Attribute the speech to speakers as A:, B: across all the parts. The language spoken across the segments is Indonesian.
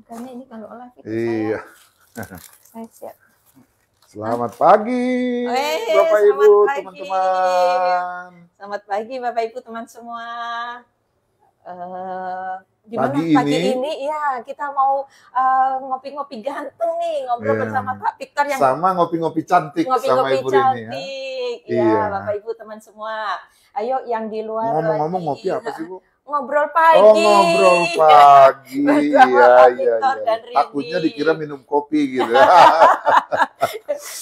A: Karena ini kalau live itu
B: Iya.
A: saya siap.
B: Selamat pagi, Bapak
A: Selamat
B: Ibu,
A: pagi.
B: teman-teman.
A: Selamat pagi Bapak Ibu teman semua. Gimana
B: Pagi
A: ini ya kita mau ngopi-ngopi ganteng nih, ngobrol
B: Iya.
A: bersama Pak Victor yang
B: Sama ngopi-ngopi cantik sama
A: ngopi-ngopi
B: Ibu Rini ya.
A: cantik. Iya,
B: Iya.
A: Bapak Ibu teman semua. Ayo yang di luar
B: Ngomong-ngomong
A: lagi,
B: ngopi apa sih, Bu?
A: ngobrol pagi.
B: Oh, ngobrol pagi.
A: Bersama
B: Iya,
A: Pak
B: iya,
A: Victor
B: iya.
A: dan Rini.
B: Takutnya dikira minum kopi gitu.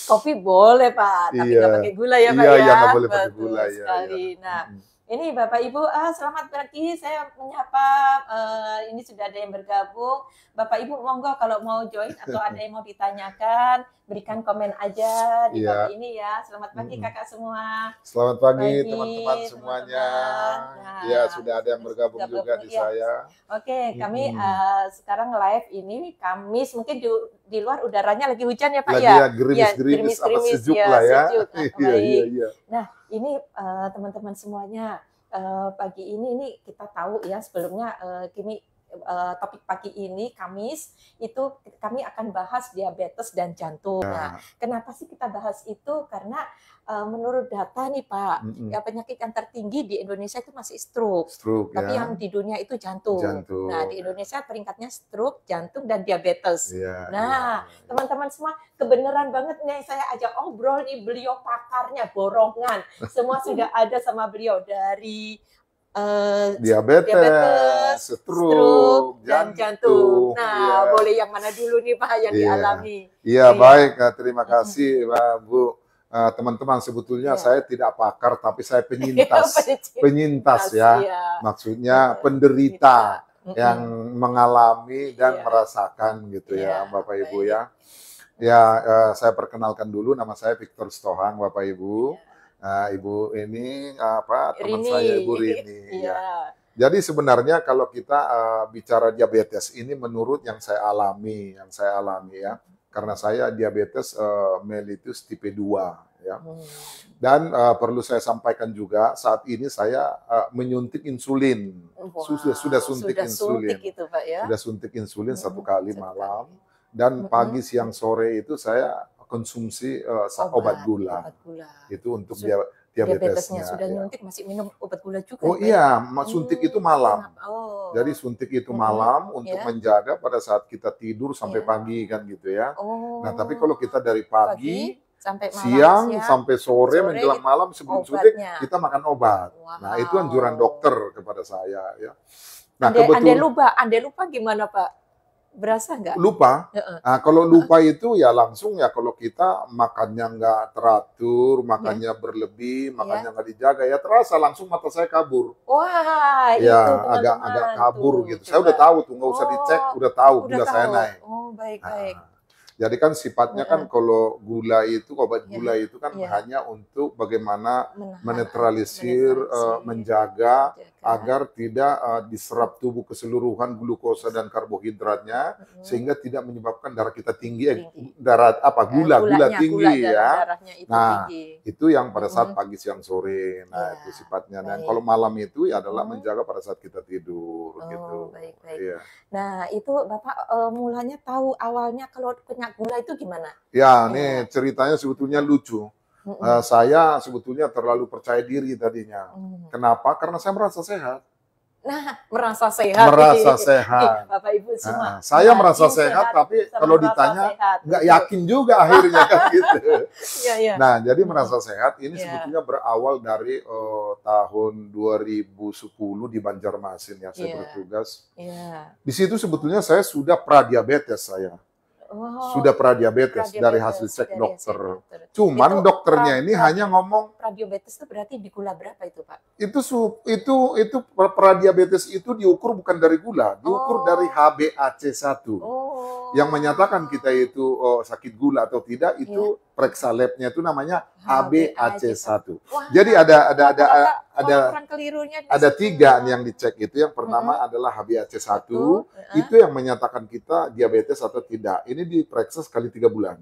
A: Kopi boleh Pak, tapi
B: Iya.
A: nggak pakai gula ya Pak
B: Iya,
A: ya.
B: iya, nggak boleh pakai
A: Betul
B: gula, iya,
A: sekali.
B: iya.
A: Nah, ini Bapak Ibu, selamat pagi. Saya menyapa, ini sudah ada yang bergabung. Bapak Ibu monggo kalau mau join atau ada yang mau ditanyakan, berikan komen aja di
B: Iya.
A: bawah ini ya. Selamat pagi kakak semua.
B: Selamat pagi
A: Pagi,
B: teman-teman semuanya.
A: teman-teman.
B: Ya,
A: Nah,
B: sudah ada yang bergabung
A: bergabung,
B: juga di
A: iya.
B: saya.
A: Oke, kami sekarang live ini Kamis, mungkin di luar udaranya lagi hujan ya Pak
B: Lagi
A: ya?
B: ya gerimis-gerimis, apa sejuk
A: ya,
B: lah ya.
A: sejuk.
B: Iya, iya,
A: Baik.
B: iya.
A: Nah, ini teman-teman semuanya, pagi ini kita tahu ya sebelumnya kini topik pagi ini Kamis itu kami akan bahas diabetes dan jantung. Nah, kenapa sih kita bahas itu? Karena menurut data nih Pak, ya penyakit yang tertinggi di Indonesia itu masih stroke. Tapi
B: ya.
A: yang di dunia itu jantung.
B: Jantung.
A: Nah, di Indonesia peringkatnya stroke, jantung, dan diabetes.
B: Iya,
A: Nah, teman-teman semua, kebenaran banget nih saya ajak obrol nih, beliau pakarnya borongan. Semua sudah ada sama beliau dari
B: diabetes, stroke,
A: dan jantung. Nah,
B: iya.
A: boleh yang mana dulu nih Pak yang dialami?
B: Iya, baik. Terima kasih, Bu. Teman-teman, sebetulnya saya tidak pakar, tapi saya penyintas. Penyintas ya. Maksudnya penderita yang mengalami dan merasakan gitu ya, Bapak Ibu ya. Ya, saya perkenalkan dulu, nama saya Victor Stohang, Bapak Ibu. Ibu ini teman saya Ibu Rini. Ya. Jadi sebenarnya kalau kita bicara diabetes ini menurut yang saya alami ya, karena saya diabetes mellitus tipe 2 ya. Dan perlu saya sampaikan juga saat ini saya menyuntik insulin. Sudah suntik insulin.
A: Itu, Pak, ya?
B: Sudah suntik insulin 1 kali malam dan pagi siang sore itu saya konsumsi obat gula. Itu untuk diabetesnya.
A: Sudah nyuntik masih minum obat gula juga.
B: Oh iya, suntik itu malam. Jadi suntik itu malam untuk menjaga pada saat kita tidur sampai pagi kan gitu ya. Nah, tapi kalau kita dari pagi sampai malam, siang sampai sore menjelang malam sebelum suntik kita makan obat. Nah, itu anjuran dokter kepada saya ya. Nah,
A: Ande lupa gimana Pak? Berasa nggak?
B: Lupa. Nah, kalau lupa itu ya langsung ya kalau kita makannya nggak teratur, makannya berlebih, makannya nggak dijaga ya terasa langsung mata saya kabur.
A: Wah,
B: ya
A: itu
B: agak kabur gitu. Saya udah tahu tuh, nggak usah dicek, udah tahu gula saya naik.
A: Oh, baik.
B: Jadi kan sifatnya kan kalau gula itu, obat gula itu kan hanya untuk bagaimana menetralisir, menjaga agar tidak diserap tubuh keseluruhan glukosa dan karbohidratnya sehingga tidak menyebabkan darah kita tinggi, gula tinggi ya. Nah, itu yang pada saat pagi siang sore. Nah, itu sifatnya. Dan kalau malam itu ya adalah menjaga pada saat kita tidur gitu.
A: Baik.
B: Iya.
A: Nah, itu Bapak mulanya tahu awalnya kalau punya gula itu gimana?
B: Ya, nih ceritanya sebetulnya lucu. Saya sebetulnya terlalu percaya diri tadinya. Kenapa? Karena saya merasa sehat.
A: Nah, merasa sehat.
B: Merasa sehat.
A: Bapak Ibu semua.
B: Saya merasa sehat, tapi kalau ditanya nggak yakin juga akhirnya kan gitu. Nah, jadi merasa sehat ini sebetulnya berawal dari tahun 2010 di Banjarmasin ya saya bertugas. Di situ sebetulnya saya sudah pradiabetes saya. Sudah pradiabetes dari hasil cek dokter. Cuman dokternya ini hanya ngomong
A: pradiabetes itu berarti di gula berapa itu, Pak?
B: Itu pradiabetes itu diukur bukan dari gula, diukur dari HbAC1. Yang menyatakan kita itu sakit gula atau tidak itu periksa labnya itu namanya HbAC1. Jadi ada 3 yang dicek itu. Yang pertama adalah HbAC1, itu yang menyatakan kita diabetes atau tidak. Ini diperiksa sekali 3 bulan.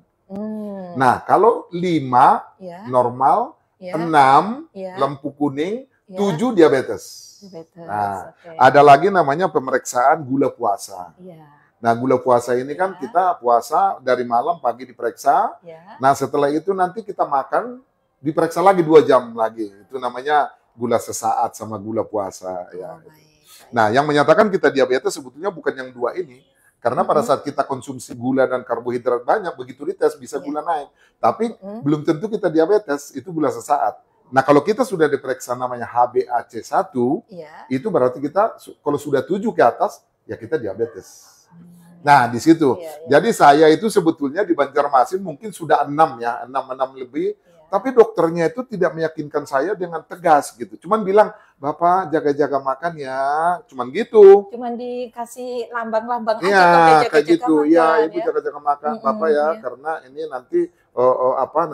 B: Nah, kalau 5 normal, 6 lampu kuning, 7 diabetes. Nah, ada lagi namanya pemeriksaan gula puasa. Nah, gula puasa ini kan kita puasa dari malam, pagi diperiksa. Nah, setelah itu nanti kita makan, diperiksa lagi 2 jam lagi. Itu namanya gula sesaat sama gula puasa. Ya. Nah, yang menyatakan kita diabetes sebetulnya bukan yang 2 ini. Karena pada saat kita konsumsi gula dan karbohidrat banyak, begitu dites bisa gula naik. Tapi belum tentu kita diabetes, itu gula sesaat. Nah, kalau kita sudah diperiksa namanya HbA1c, itu berarti kita kalau sudah 7 ke atas, ya kita diabetes. Nah, di situ. Jadi saya itu sebetulnya di Banjarmasin mungkin sudah 6 ya, 6 lebih. Tapi dokternya itu tidak meyakinkan saya dengan tegas gitu. Cuman bilang, Bapak jaga-jaga makan ya, cuman gitu.
A: Cuman dikasih lambang-lambang aja.
B: Iya, kayak gitu. Iya, Ibu jaga-jaga makan, Bapak ya, karena ini nanti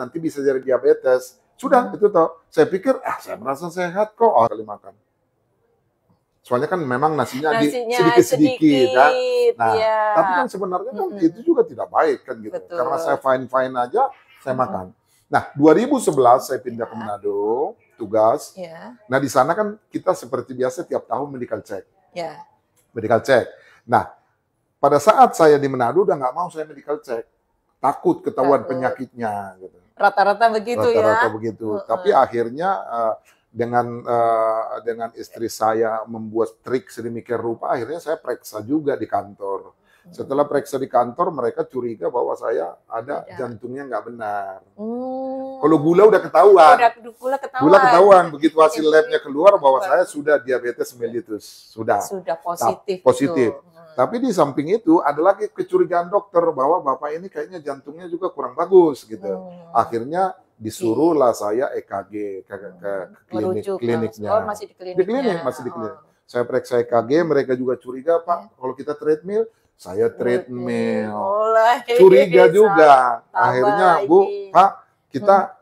B: nanti bisa jadi diabetes. Sudah, itu toh. Saya pikir, saya merasa sehat kok kali makan. Soalnya kan memang nasinya sedikit-sedikit kan. Nah, tapi kan sebenarnya kan itu juga tidak baik kan gitu. Betul. Karena saya fine-fine aja, saya makan. Nah, 2011 saya pindah ke Manado, tugas. Nah, di sana kan kita seperti biasa tiap tahun medical check. Medical check. Nah, pada saat saya di Manado udah nggak mau saya medical check. Takut ketahuan penyakitnya gitu.
A: Rata-rata begitu ya.
B: Rata-rata begitu. Tapi akhirnya dengan istri saya membuat trik sedemikian rupa, akhirnya saya periksa juga di kantor. Setelah periksa di kantor, mereka curiga bahwa saya ada jantungnya nggak benar. Kalau gula udah ketahuan. Gula ketahuan. Begitu hasil labnya keluar bahwa saya sudah diabetes mellitus. Sudah positif. Positif. Tapi di samping itu ada lagi kecurigaan dokter bahwa Bapak ini kayaknya jantungnya juga kurang bagus gitu. Akhirnya disuruhlah saya EKG ke kliniknya.
A: Masih di klinik.
B: Masih di klinik. Saya periksa EKG, mereka juga curiga, Pak, kalau kita treadmill, saya treadmill. Curiga juga. Akhirnya, Bu, Pak, kita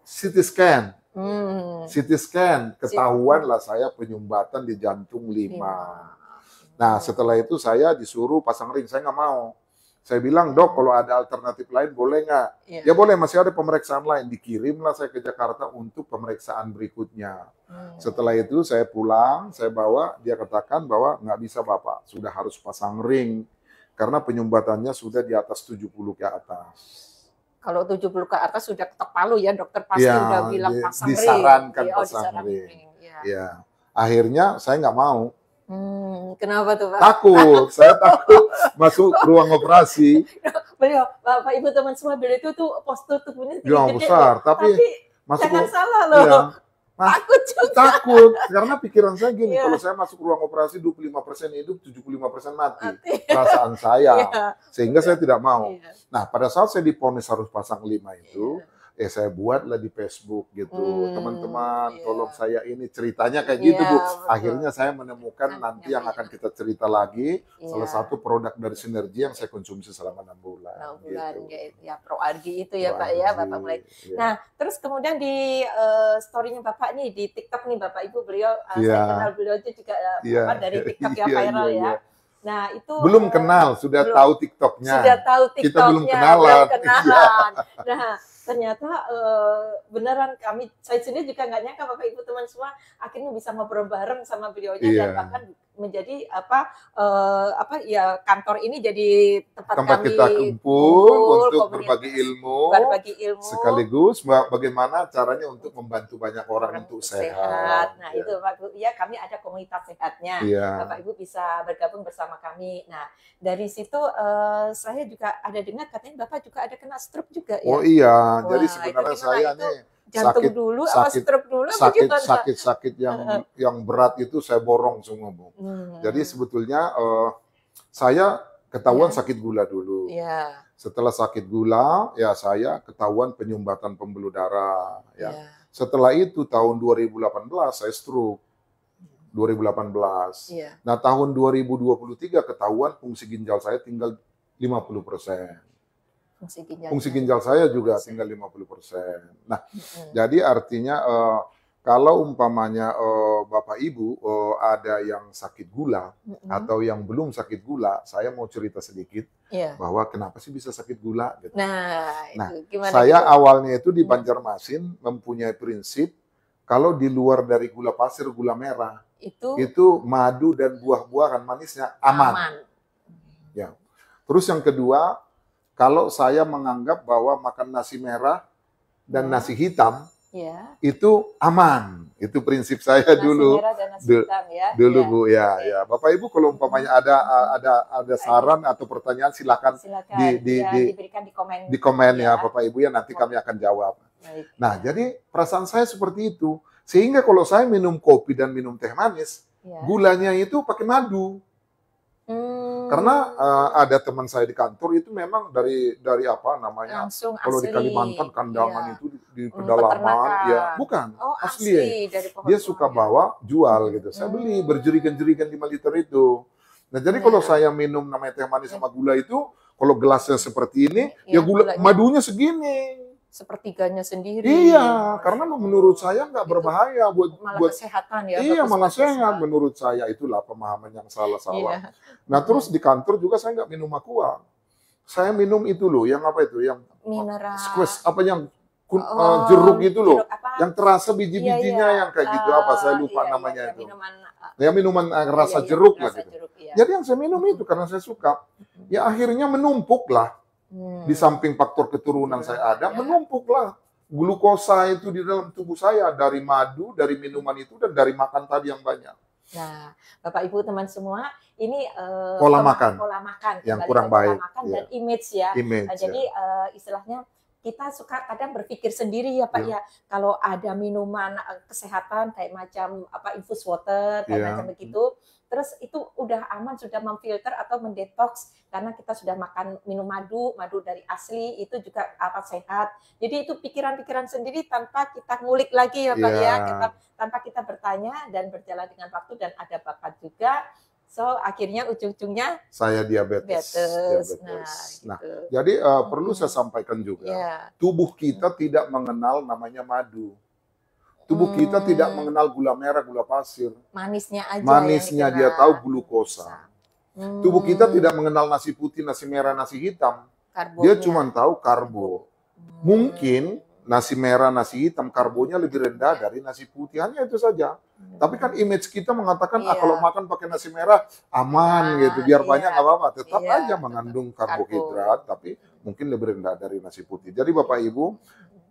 B: CT scan. CT scan, ketahuan lah saya penyumbatan di jantung 5. Nah, setelah itu saya disuruh pasang ring, saya nggak mau. Saya bilang, Dok, kalau ada alternatif lain boleh nggak? Ya boleh, masih ada pemeriksaan lain. Dikirimlah saya ke Jakarta untuk pemeriksaan berikutnya. Setelah itu saya pulang, saya bawa, dia katakan bahwa nggak bisa Bapak, sudah harus pasang ring. Karena penyumbatannya sudah di atas 70 ke atas.
A: Kalau 70 ke atas sudah ketok palu ya, dokter pasti udah bilang pasang ring.
B: Disarankan pasang ring. Ya. Akhirnya saya nggak mau.
A: Kenapa tuh, Pak?
B: Takut, saya takut masuk ruang operasi.
A: Beliau, Bapak Ibu teman semua, beliau itu tuh postur tubuhnya tinggi
B: besar, tapi masuk
A: jangan salah loh.
B: Iya.
A: Takut juga.
B: Takut, karena pikiran saya gini, kalau saya masuk ruang operasi 25% hidup, 75% mati. Perasaan saya. Sehingga saya tidak mau. Nah, pada saat saya divonis harus pasang 5 itu, saya buatlah di Facebook gitu. Teman-teman, tolong saya ini ceritanya kayak gitu, Bu. Akhirnya saya menemukan nanti yang akan kita cerita lagi, salah satu produk dari Sinergi yang saya konsumsi selama 6 bulan.
A: 6 bulan, gitu. Ya ProArgi itu ya, Pak ya, Bapak mulai. Nah, terus kemudian di story-nya Bapak nih, di TikTok nih, Bapak Ibu, beliau, saya kenal beliau itu juga dari TikTok ya, viral ya. Nah, itu
B: belum kenal, sudah tahu TikToknya.
A: Sudah tahu TikToknya.
B: Kita belum kenalan.
A: Nah, ternyata beneran saya sendiri juga nggak nyangka Bapak Ibu teman semua akhirnya bisa ngobrol bareng sama beliaunya dan bahkan menjadi kantor ini jadi tempat kami
B: kita kumpul untuk berbagi ilmu, sekaligus bagaimana caranya untuk membantu banyak orang untuk sehat.
A: Nah, itu Pak ya, kami ada komunitas sehatnya. Bapak Ibu bisa bergabung bersama kami. Nah, dari situ saya juga ada dengar katanya Bapak juga ada kena stroke juga ya.
B: Oh iya, jadi sebenarnya saya nih
A: jantung dulu apa stroke dulu
B: sakit yang berat itu saya borong semua, Bu. Jadi sebetulnya saya ketahuan sakit gula dulu. Setelah sakit gula, ya saya ketahuan penyumbatan pembuluh darah. Setelah itu tahun 2018 saya stroke. 2018. Nah, tahun 2023 ketahuan fungsi ginjal saya tinggal 50%. Fungsi ginjal saya juga tinggal 50%. Nah, jadi artinya kalau umpamanya Bapak Ibu ada yang sakit gula atau yang belum sakit gula, saya mau cerita sedikit bahwa kenapa sih bisa sakit gula gitu.
A: Nah,
B: saya awalnya itu di Banjarmasin mempunyai prinsip kalau di luar dari gula pasir, gula merah, itu madu dan buah-buahan manisnya aman. Ya. Terus yang kedua, kalau saya menganggap bahwa makan nasi merah dan nasi hitam itu aman. Itu prinsip saya
A: nasi
B: dulu.
A: Merah dan nasi hitam,
B: dulu Bu, ya. Bapak Ibu kalau umpamanya ada saran atau pertanyaan silakan
A: diberikan di
B: komen ya Bapak Ibu ya, nanti kami akan jawab.
A: Baik.
B: Nah, jadi perasaan saya seperti itu. Sehingga kalau saya minum kopi dan minum teh manis, gulanya itu pakai madu. Karena ada teman saya di kantor itu memang dari apa namanya,
A: langsung
B: kalau
A: asli.
B: di Kalimantan kandangan itu di pedalaman, ya bukan asli. Dia suka bawa jual gitu. Saya beli berjerigen-jerigen 5 liter itu. Nah jadi kalau saya minum namanya teh manis sama gula itu, kalau gelasnya seperti ini, ya gula madunya segini.
A: Sepertiganya sendiri.
B: Iya, karena menurut saya nggak berbahaya buat
A: kesehatan ya.
B: Iya, malah sehat menurut saya. Itulah pemahaman yang salah-salah. Nah, terus di kantor juga saya nggak minum aqua. Saya minum itu loh, yang apa itu? Yang
A: mineral.
B: Squash, apa yang jeruk itu loh. Yang terasa biji-bijinya yang kayak gitu. Apa, saya lupa namanya itu. Minuman rasa jeruk lah gitu. Jadi yang saya minum itu karena saya suka. Ya akhirnya menumpuk lah. Di samping faktor keturunan saya ada, menumpuklah glukosa itu di dalam tubuh saya dari madu, dari minuman itu, dan dari makan tadi yang banyak.
A: Nah, Bapak Ibu teman semua, ini
B: pola makan yang kurang baik,
A: dan image ya. Jadi istilahnya kita suka kadang berpikir sendiri ya Pak ya, kalau ada minuman kesehatan kayak macam apa infus water kayak macam begitu, terus itu udah aman, sudah memfilter atau mendetoks karena kita sudah makan minum madu dari asli, itu juga apa sehat. Jadi itu pikiran-pikiran sendiri tanpa kita ngulik lagi ya Pak ya, tanpa kita bertanya dan berjalan dengan waktu dan ada bakat juga. So akhirnya ujung-ujungnya
B: saya diabetes. Nah, gitu. Jadi perlu saya sampaikan juga, tubuh kita tidak mengenal namanya madu. Tubuh kita tidak mengenal gula merah, gula pasir.
A: Manisnya aja.
B: Manisnya dia tahu glukosa. Tubuh kita tidak mengenal nasi putih, nasi merah, nasi hitam. Karbonya. Dia cuma tahu karbo. Mungkin nasi merah, nasi hitam karbonya lebih rendah dari nasi putih, hanya itu saja. Tapi kan image kita mengatakan kalau makan pakai nasi merah aman gitu, biar banyak nggak apa-apa. Tetap aja mengandung karbohidrat, tapi mungkin lebih rendah dari nasi putih. Jadi Bapak Ibu,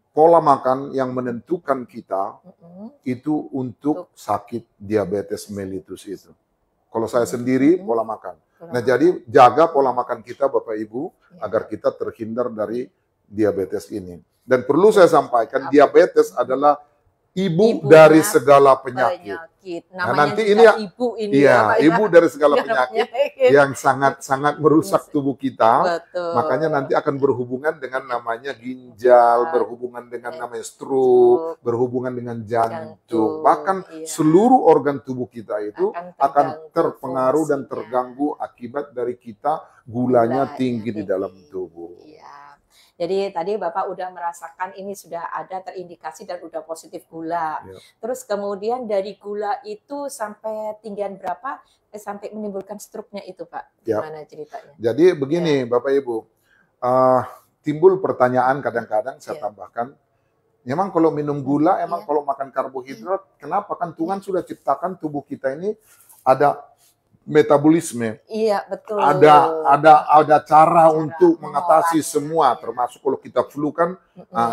B: pola makan yang menentukan kita itu untuk sakit diabetes mellitus itu. Kalau saya sendiri pola makan. Nah jadi jaga pola makan kita Bapak Ibu agar kita terhindar dari diabetes ini. Dan perlu saya sampaikan diabetes adalah ibu dari segala penyakit. Nah, nanti ini ibu dari segala penyakit yang sangat merusak tubuh kita.
A: Betul.
B: Makanya nanti akan berhubungan dengan namanya ginjal, berhubungan dengan namanya stroke, berhubungan dengan jantung. Bahkan seluruh organ tubuh kita itu akan terpengaruh dan terganggu akibat dari kita gulanya tinggi di dalam tubuh.
A: Jadi tadi Bapak udah merasakan ini sudah ada terindikasi dan udah positif gula. Terus kemudian dari gula itu sampai tinggian berapa sampai menimbulkan stroke-nya itu Pak? Gimana ceritanya?
B: Jadi begini Bapak Ibu, timbul pertanyaan kadang-kadang saya tambahkan, memang kalau minum gula, emang kalau makan karbohidrat, kenapa? Kan Tuhan sudah ciptakan tubuh kita ini ada metabolisme.
A: Iya, betul.
B: Ada cara untuk mengatasi semua, termasuk kalau kita flu kan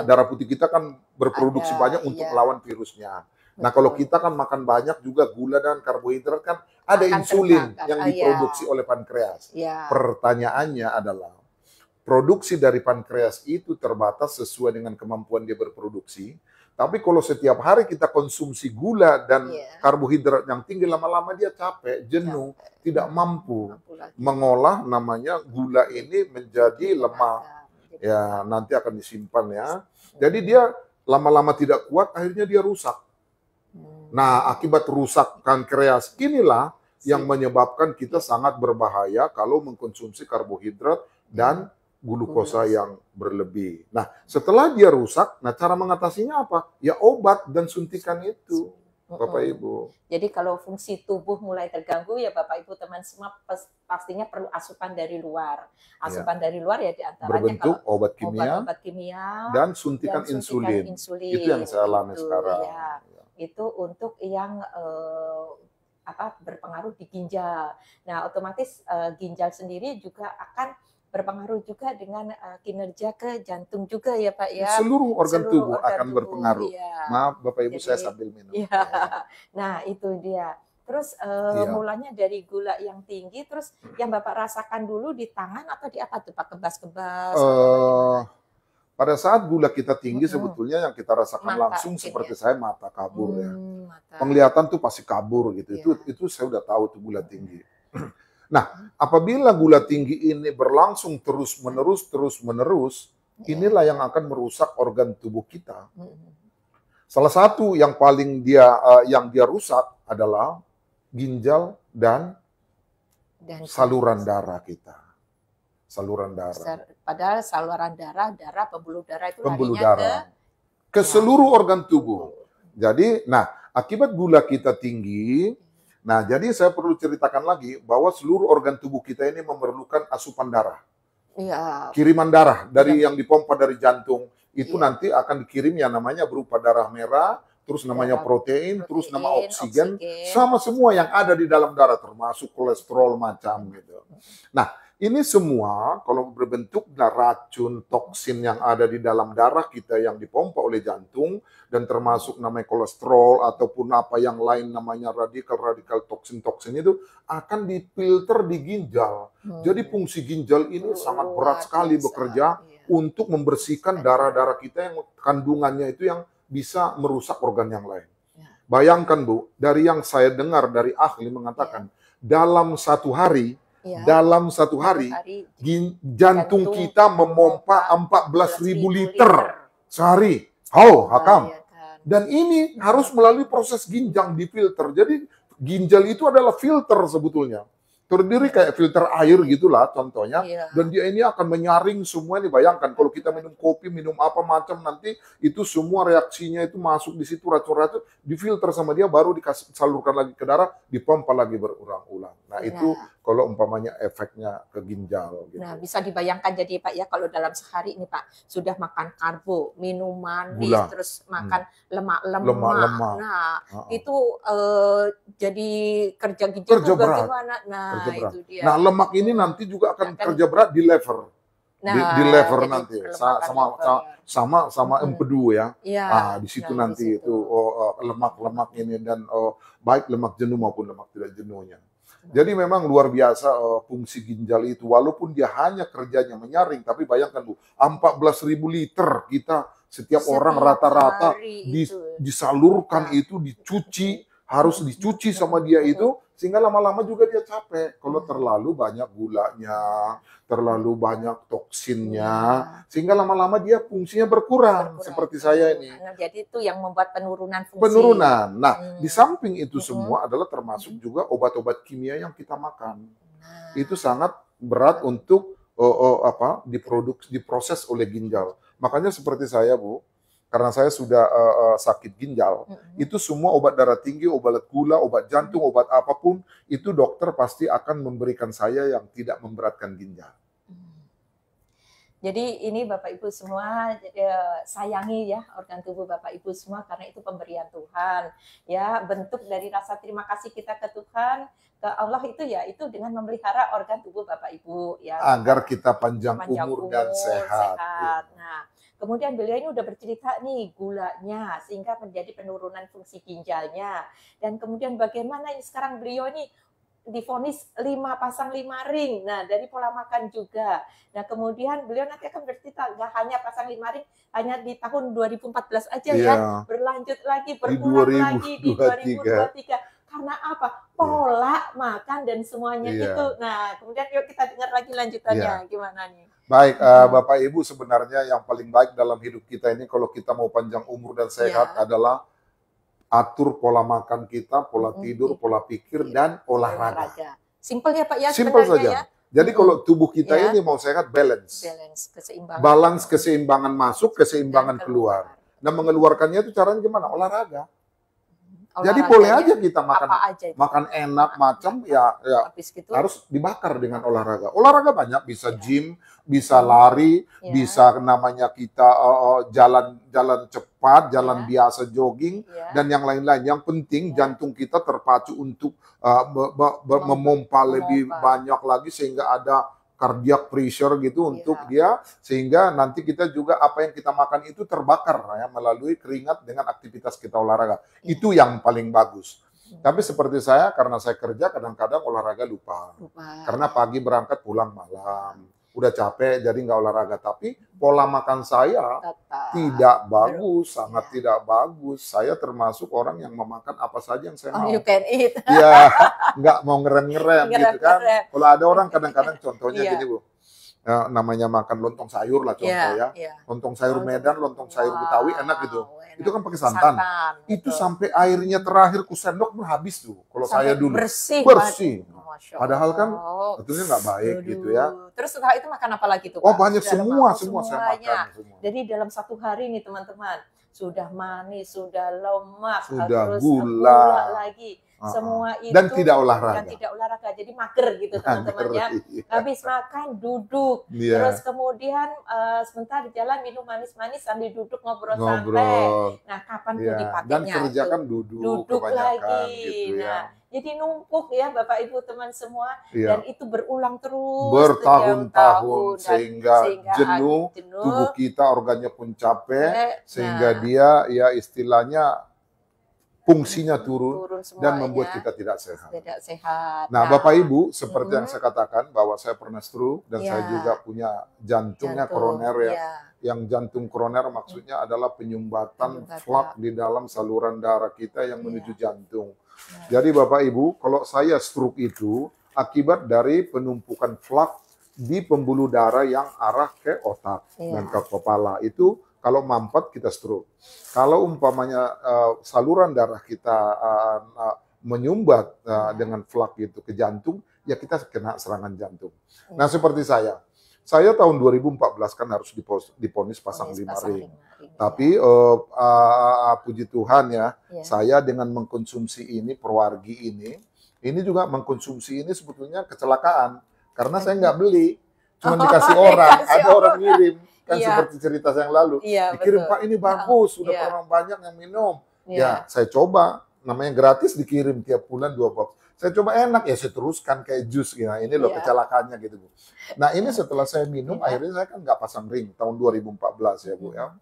B: darah putih kita kan berproduksi banyak untuk melawan virusnya. Nah, kalau kita kan makan banyak juga gula dan karbohidrat kan ada insulin yang diproduksi oleh pankreas. Pertanyaannya adalah produksi dari pankreas itu terbatas sesuai dengan kemampuan dia berproduksi. Tapi kalau setiap hari kita konsumsi gula dan karbohidrat yang tinggi, lama-lama dia capek, jenuh, tidak mampu mengolah namanya gula ini menjadi lemak. Ya, nanti akan disimpan ya. Jadi dia lama-lama tidak kuat, akhirnya dia rusak. Nah, akibat rusak pankreas inilah yang menyebabkan kita sangat berbahaya kalau mengkonsumsi karbohidrat dan glukosa yang berlebih. Nah, setelah dia rusak, nah cara mengatasinya apa? Ya obat dan suntikan itu, Bapak Ibu.
A: Jadi kalau fungsi tubuh mulai terganggu, ya Bapak Ibu teman semua pastinya perlu asupan dari luar. Asupan dari luar ya diantaranya
B: berbentuk
A: kalau
B: obat kimia dan suntikan insulin. Itu yang saya alami sekarang.
A: Itu untuk yang berpengaruh di ginjal. Nah, otomatis ginjal sendiri juga akan berpengaruh juga dengan kinerja ke jantung juga ya Pak ya.
B: Seluruh organ tubuh akan berpengaruh.
A: Ya.
B: Maaf Bapak Ibu, saya sambil minum.
A: Ya. Nah itu dia. Terus mulanya dari gula yang tinggi, terus yang Bapak rasakan dulu di tangan atau di apa tuh Pak? Kebas-kebas?
B: Pada saat gula kita tinggi sebetulnya yang kita rasakan mata, langsung seperti saya mata kabur ya. Mata. Penglihatan tuh pasti kabur gitu. Ya. Itu saya udah tahu tuh gula tinggi. Nah, apabila gula tinggi ini berlangsung terus-menerus, inilah yang akan merusak organ tubuh kita. Salah satu yang paling yang dia rusak adalah ginjal dan saluran darah kita. Saluran darah.
A: Padahal saluran darah, pembuluh darah itu
B: ke seluruh organ tubuh. Jadi, akibat gula kita tinggi, jadi saya perlu ceritakan lagi bahwa seluruh organ tubuh kita ini memerlukan asupan darah.
A: Ya.
B: Kiriman darah dari yang dipompa dari jantung itu nanti akan dikirim yang namanya berupa darah merah, terus namanya protein, terus nama oksigen, sama semua yang ada di dalam darah termasuk kolesterol macam gitu. Nah, ini semua kalau berbentuk racun, toksin yang ada di dalam darah kita yang dipompa oleh jantung dan termasuk namanya kolesterol ataupun apa yang lain namanya radikal toksin itu akan difilter di ginjal. Jadi fungsi ginjal ini sangat berat sekali bekerja untuk membersihkan darah-darah kita yang kandungannya itu yang bisa merusak organ yang lain. Bayangkan Bu, dari yang saya dengar dari ahli mengatakan dalam satu hari jantung kita memompa 14.000 liter sehari. Hakam. Dan ini harus melalui proses ginjal difilter. Jadi ginjal itu adalah filter sebetulnya. Terdiri kayak filter air gitulah contohnya. Dan dia ini akan menyaring semua ini. Bayangkan kalau kita minum kopi, minum apa macam nanti itu semua reaksinya itu masuk di situ racun-racun difilter sama dia baru disalurkan lagi ke darah, dipompa lagi berulang-ulang. Nah, itu kalau umpamanya efeknya ke ginjal gitu.
A: Nah, bisa dibayangkan jadi Pak ya kalau dalam sehari ini Pak sudah makan karbo, minum manis, terus makan lemak-lemak. Nah, itu jadi kerja ginjal itu bagaimana? Itu dia.
B: Nah, lemak ini nanti juga akan kerja berat di lever. Di lever nanti sama empedu ya. Di situ nanti itu lemak-lemak ini dan baik lemak jenuh maupun lemak tidak jenuhnya. Jadi memang luar biasa fungsi ginjal itu walaupun dia hanya kerjanya menyaring, tapi bayangkan Bu, 14.000 liter kita setiap orang rata-rata disalurkan itu dicuci, harus dicuci sama dia itu sehingga lama-lama juga dia capek kalau terlalu banyak gulanya, terlalu banyak toksinnya, sehingga lama-lama dia fungsinya berkurang. Seperti saya ini.
A: Jadi itu yang membuat penurunan fungsi.
B: Nah, di samping itu semua adalah termasuk juga obat-obat kimia yang kita makan. Itu sangat berat untuk diproses oleh ginjal. Makanya seperti saya Bu, karena saya sudah sakit ginjal, itu semua obat darah tinggi, obat gula, obat jantung, obat apapun, itu dokter pasti akan memberikan saya yang tidak memberatkan ginjal.
A: Jadi ini Bapak Ibu semua sayangi ya organ tubuh Bapak Ibu semua karena itu pemberian Tuhan. Ya, bentuk dari rasa terima kasih kita ke Tuhan, ke Allah itu ya itu dengan memelihara organ tubuh Bapak Ibu ya.
B: Agar kita panjang umur dan sehat.
A: Nah, kemudian beliau ini udah bercerita nih gulanya sehingga menjadi penurunan fungsi ginjalnya. Dan kemudian bagaimana ini sekarang beliau ini divonis 5 ring. Nah, dari pola makan juga. Nah, kemudian beliau nanti akan bercerita nggak hanya pasang 5 ring hanya di tahun 2014 aja ya. Berlanjut lagi, berulang lagi di 2023. Karena apa? Pola makan dan semuanya itu. Nah, kemudian yuk kita dengar lagi lanjutannya gimana nih.
B: Baik, Bapak Ibu, sebenarnya yang paling baik dalam hidup kita ini kalau kita mau panjang umur dan sehat adalah atur pola makan kita, pola tidur, pola pikir, dan olahraga.
A: Simpel ya Pak ya?
B: Simpel saja. Ya? Jadi kalau tubuh kita ini mau sehat, balance.
A: Keseimbangan.
B: Balance, keseimbangan masuk, keseimbangan keluar. Nah, mengeluarkannya itu caranya gimana? Olahraga. Jadi boleh aja kita makan
A: aja
B: makan enak macam ya gitu, harus dibakar dengan olahraga. Olahraga banyak, bisa gym, bisa lari, bisa namanya kita jalan cepat, jalan biasa jogging dan yang lain-lain. Yang penting jantung kita terpacu untuk memompa lebih banyak lagi sehingga ada cardiac pressure gitu untuk dia, sehingga nanti kita juga apa yang kita makan itu terbakar ya melalui keringat dengan aktivitas kita olahraga. Itu yang paling bagus. Tapi seperti saya, karena saya kerja kadang-kadang olahraga lupa. Karena pagi berangkat pulang malam. Udah capek jadi nggak olahraga. Tapi pola makan saya tidak bagus, sangat tidak bagus. Saya termasuk orang yang memakan apa saja yang saya mau.
A: You can eat.
B: Ya, nggak mau ngerem-ngerem gitu kan. Kalau ada orang kadang-kadang contohnya gini Bu, namanya makan lontong sayur lah contoh lontong sayur Medan, lontong sayur Betawi enak gitu. Itu kan pakai santan. Itu sampai airnya terakhir ku sendok pun habis tuh. Kalau saya dulu bersih. Padahal kan tentunya nggak baik gitu ya.
A: Terus setelah itu makan apa lagi tuh?
B: Oh banyak semua saya makan.
A: Jadi dalam satu hari nih teman-teman, sudah manis, sudah lemak,
B: sudah
A: terus
B: gula
A: lagi. Semua itu
B: dan tidak olahraga,
A: jadi mager gitu teman-teman ya. Habis makan duduk, terus kemudian sebentar di jalan minum manis-manis sambil duduk ngobrol santai. Nah kapan tuh dipakainya?
B: Dan kerjakan duduk
A: lagi.
B: Gitu ya.
A: Nah jadi numpuk ya Bapak Ibu teman semua, dan itu berulang terus
B: bertahun-tahun sehingga jenuh, tubuh kita organnya pun capek, sehingga dia ya istilahnya fungsinya turun dan membuat kita tidak sehat. Nah, Bapak Ibu, seperti yang saya katakan bahwa saya pernah stroke dan saya juga punya jantungnya koroner ya. Yang jantung koroner maksudnya adalah penyumbatan flak di dalam saluran darah kita yang menuju jantung. Jadi Bapak Ibu, kalau saya stroke itu akibat dari penumpukan flak di pembuluh darah yang arah ke otak dan ke kepala. Itu kalau mampet kita stroke. Kalau umpamanya saluran darah kita menyumbat dengan flak itu ke jantung, ya kita kena serangan jantung. Nah seperti saya tahun 2014 kan harus diponis pasang 5 ring. Tapi puji Tuhan ya, saya dengan mengkonsumsi ini, Prowargi ini juga mengkonsumsi ini sebetulnya kecelakaan. Karena saya nggak beli, cuma dikasih orang, ada orang ngirim. Kan seperti cerita yang lalu, dikirim Pak ini bagus, sudah pernah banyak yang minum. Ya saya coba, namanya gratis dikirim tiap bulan 2 box. Saya coba enak, ya saya teruskan kayak jus. Ya, ini loh kecelakaannya gitu Bu. Nah ini setelah saya minum, akhirnya saya kan nggak pasang ring tahun 2014 ya Bu ya.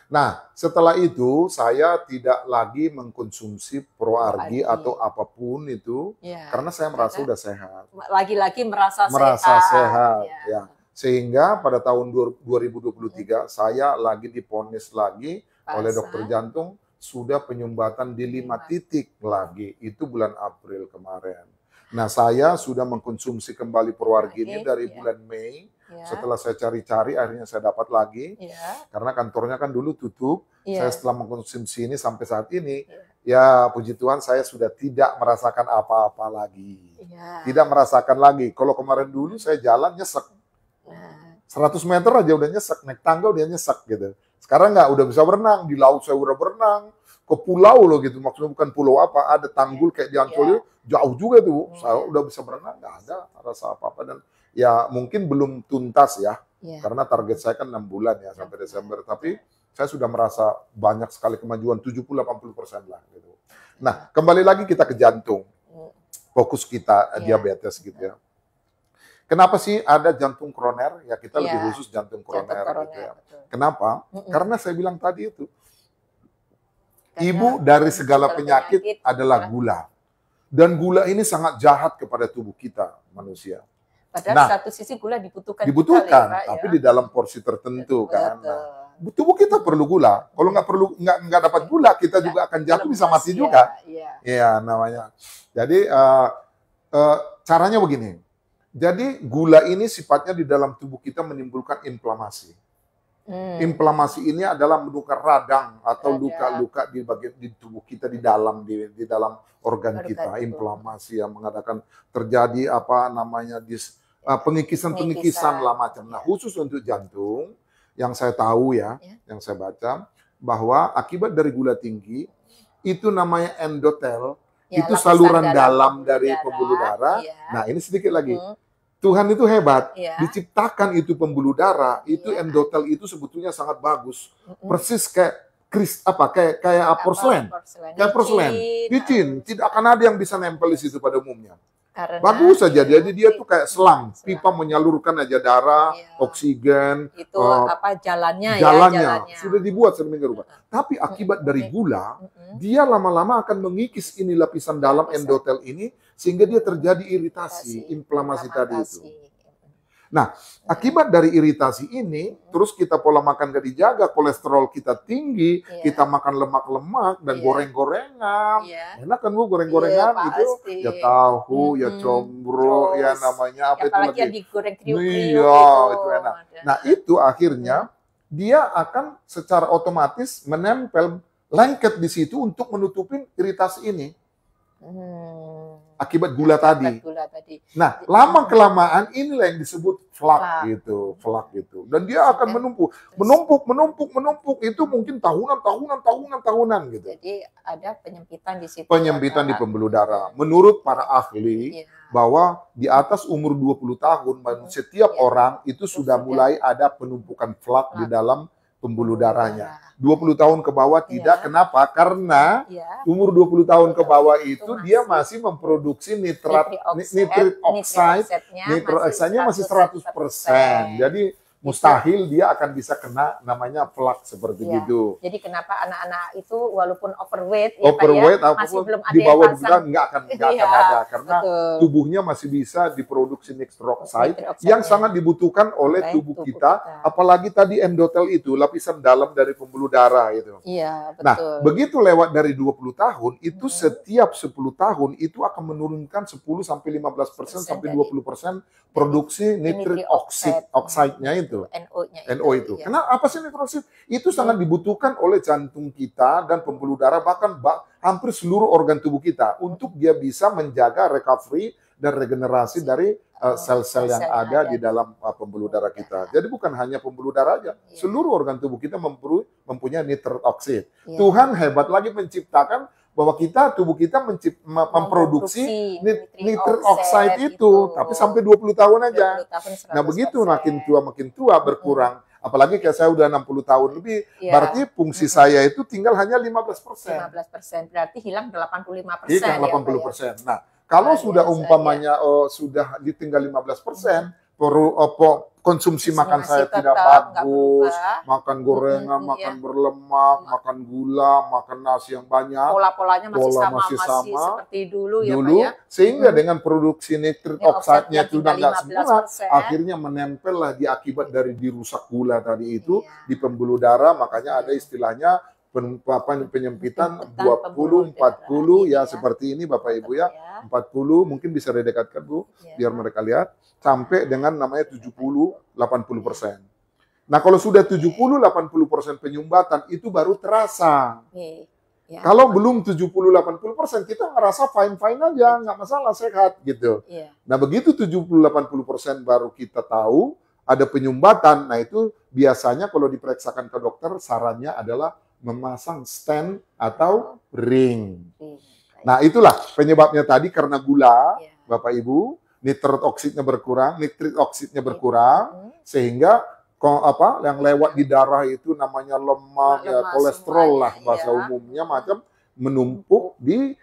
B: Nah setelah itu saya tidak lagi mengkonsumsi Prowargi atau apapun itu, karena saya merasa udah sehat.
A: Lagi-lagi merasa
B: sehat. Ya. Sehingga pada tahun 2023 saya lagi diponis lagi oleh dokter jantung sudah penyumbatan di 5 titik lagi. Itu bulan April kemarin. Nah saya sudah mengkonsumsi kembali Prowargi ini dari bulan Mei. Setelah saya cari-cari akhirnya saya dapat lagi. Karena kantornya kan dulu tutup. Saya setelah mengkonsumsi ini sampai saat ini. Ya puji Tuhan saya sudah tidak merasakan apa-apa lagi. Tidak merasakan lagi. Kalau kemarin dulu saya jalan nyesek. 100 meter aja udah nyesek, naik tangga udah nyesek gitu. Sekarang nggak, udah bisa berenang, di laut saya udah berenang, ke pulau loh gitu, maksudnya bukan pulau apa, ada tanggul kayak di Ancol, jauh juga tuh, saya udah bisa berenang, nggak ada rasa apa-apa. Dan ya mungkin belum tuntas ya, karena target saya kan 6 bulan ya sampai Desember, tapi saya sudah merasa banyak sekali kemajuan, 70-80% lah gitu. Nah kembali lagi kita ke jantung, fokus kita diabetes gitu ya. Kenapa sih ada jantung koroner? Ya kita lebih khusus jantung koroner gitu ya. Kenapa? Karena saya bilang tadi itu, ibu dari segala penyakit adalah gula. Dan gula ini sangat jahat kepada tubuh kita, manusia.
A: Padahal satu sisi gula dibutuhkan,
B: tapi di dalam porsi tertentu kan. Nah, tubuh kita perlu gula. Kalau nggak dapat gula, kita juga akan jatuh, bisa mati juga. Iya namanya. Jadi caranya begini. Jadi gula ini sifatnya di dalam tubuh kita menimbulkan inflamasi. Inflamasi ini adalah menukar radang atau luka-luka di bagian di tubuh kita di dalam organ kita. Inflamasi yang mengadakan terjadi pengikisan lah macam. Nah khusus untuk jantung yang saya tahu ya, yang saya baca bahwa akibat dari gula tinggi itu namanya endotel, itu saluran dalam dari pembuluh darah. Nah, ini sedikit lagi. Tuhan itu hebat, diciptakan itu pembuluh darah, itu endotel itu sebetulnya sangat bagus. Persis kayak porselen. Kayak porselen, licin, tidak akan ada yang bisa nempel di situ pada umumnya. Bagus saja, jadi dia tuh kayak selang, pipa menyalurkan aja darah, oksigen,
A: itu jalannya
B: sudah dibuat sedemikian rupa. Tapi akibat dari gula, dia lama-lama akan mengikis ini lapisan dalam endotel ini, sehingga dia terjadi iritasi, inflamasi tadi itu. Nah, akibat dari iritasi ini, terus kita pola makan gak dijaga, kolesterol kita tinggi, kita makan lemak-lemak dan goreng-gorengan. Enak kan Bu goreng-gorengan itu? Ya tahu, ya combro, ya namanya apa itu lagi?
A: Digoreng kriuk-kriuk
B: itu enak. Nah, itu akhirnya dia akan secara otomatis menempel lengket di situ untuk menutupin iritasi ini. Akibat gula tadi. Nah, lama-kelamaan inilah yang disebut flak gitu. Dan dia akan menumpuk itu mungkin tahunan gitu.
A: Jadi ada penyempitan di situ.
B: Penyempitan di pembuluh darah. Menurut para ahli bahwa di atas umur 20 tahun setiap orang itu sudah mulai ada penumpukan flak di dalam pembuluh darahnya. 20 tahun ke bawah tidak. Kenapa? Karena umur 20 tahun ke bawah itu dia masih memproduksi nitrit oxide-nya masih 100%. Jadi mustahil dia akan bisa kena namanya flak seperti itu.
A: Jadi kenapa anak-anak itu walaupun overweight
B: masih belum ada di bawah nggak akan ada karena tubuhnya masih bisa diproduksi nitric oxide yang sangat dibutuhkan oleh tubuh kita, apalagi tadi endotel itu lapisan dalam dari pembuluh darah itu. Nah, begitu lewat dari 20 tahun itu setiap 10 tahun itu akan menurunkan 10 sampai 15% sampai 20% produksi nitric oxide-nya itu. NO itu. Kenapa apa sih nitrosid? Itu sangat dibutuhkan oleh jantung kita dan pembuluh darah bahkan hampir seluruh organ tubuh kita untuk dia bisa menjaga recovery dan regenerasi dari sel-sel yang ada di dalam pembuluh darah kita. Jadi bukan hanya pembuluh darah aja, seluruh organ tubuh kita mempunyai nitric oxide. Tuhan hebat lagi menciptakan bahwa tubuh kita memproduksi nitric oxide itu, tapi sampai 20 tahun aja. Nah, begitu makin tua berkurang. Apalagi kayak saya udah 60 tahun lebih, berarti fungsi saya itu tinggal hanya 15%.
A: 15%, berarti hilang 85%.
B: Hilang 80%. Nah, kalau sudah umpamanya sudah ditinggal 15%, konsumsi makan saya tidak bagus, makan gorengan, makan berlemak, makan gula, makan nasi yang banyak,
A: pola-polanya masih sama seperti dulu ya Pak ya.
B: Sehingga dengan produksi nitric oxide-nya sudah nggak sempurna, akhirnya menempel lah di akibat dari dirusak gula tadi itu di pembuluh darah, makanya ada istilahnya penyempitan 20-40 ya seperti ini Bapak Ibu ya. 40 mungkin bisa didekatkan Bu biar mereka lihat sampai dengan namanya 70-80%. Nah, kalau sudah 70-80% penyumbatan itu baru terasa. Kalau belum 70-80% kita ngerasa fine-fine aja, nggak masalah, sehat gitu. Nah, begitu 70-80% baru kita tahu ada penyumbatan. Nah, itu biasanya kalau diperiksakan ke dokter sarannya adalah memasang stent atau ring. Nah, itulah penyebabnya tadi karena gula, Bapak Ibu, nitrit oksidnya berkurang, sehingga yang lewat di darah itu namanya lemak, kolesterol lah bahasa umumnya, macam menumpuk di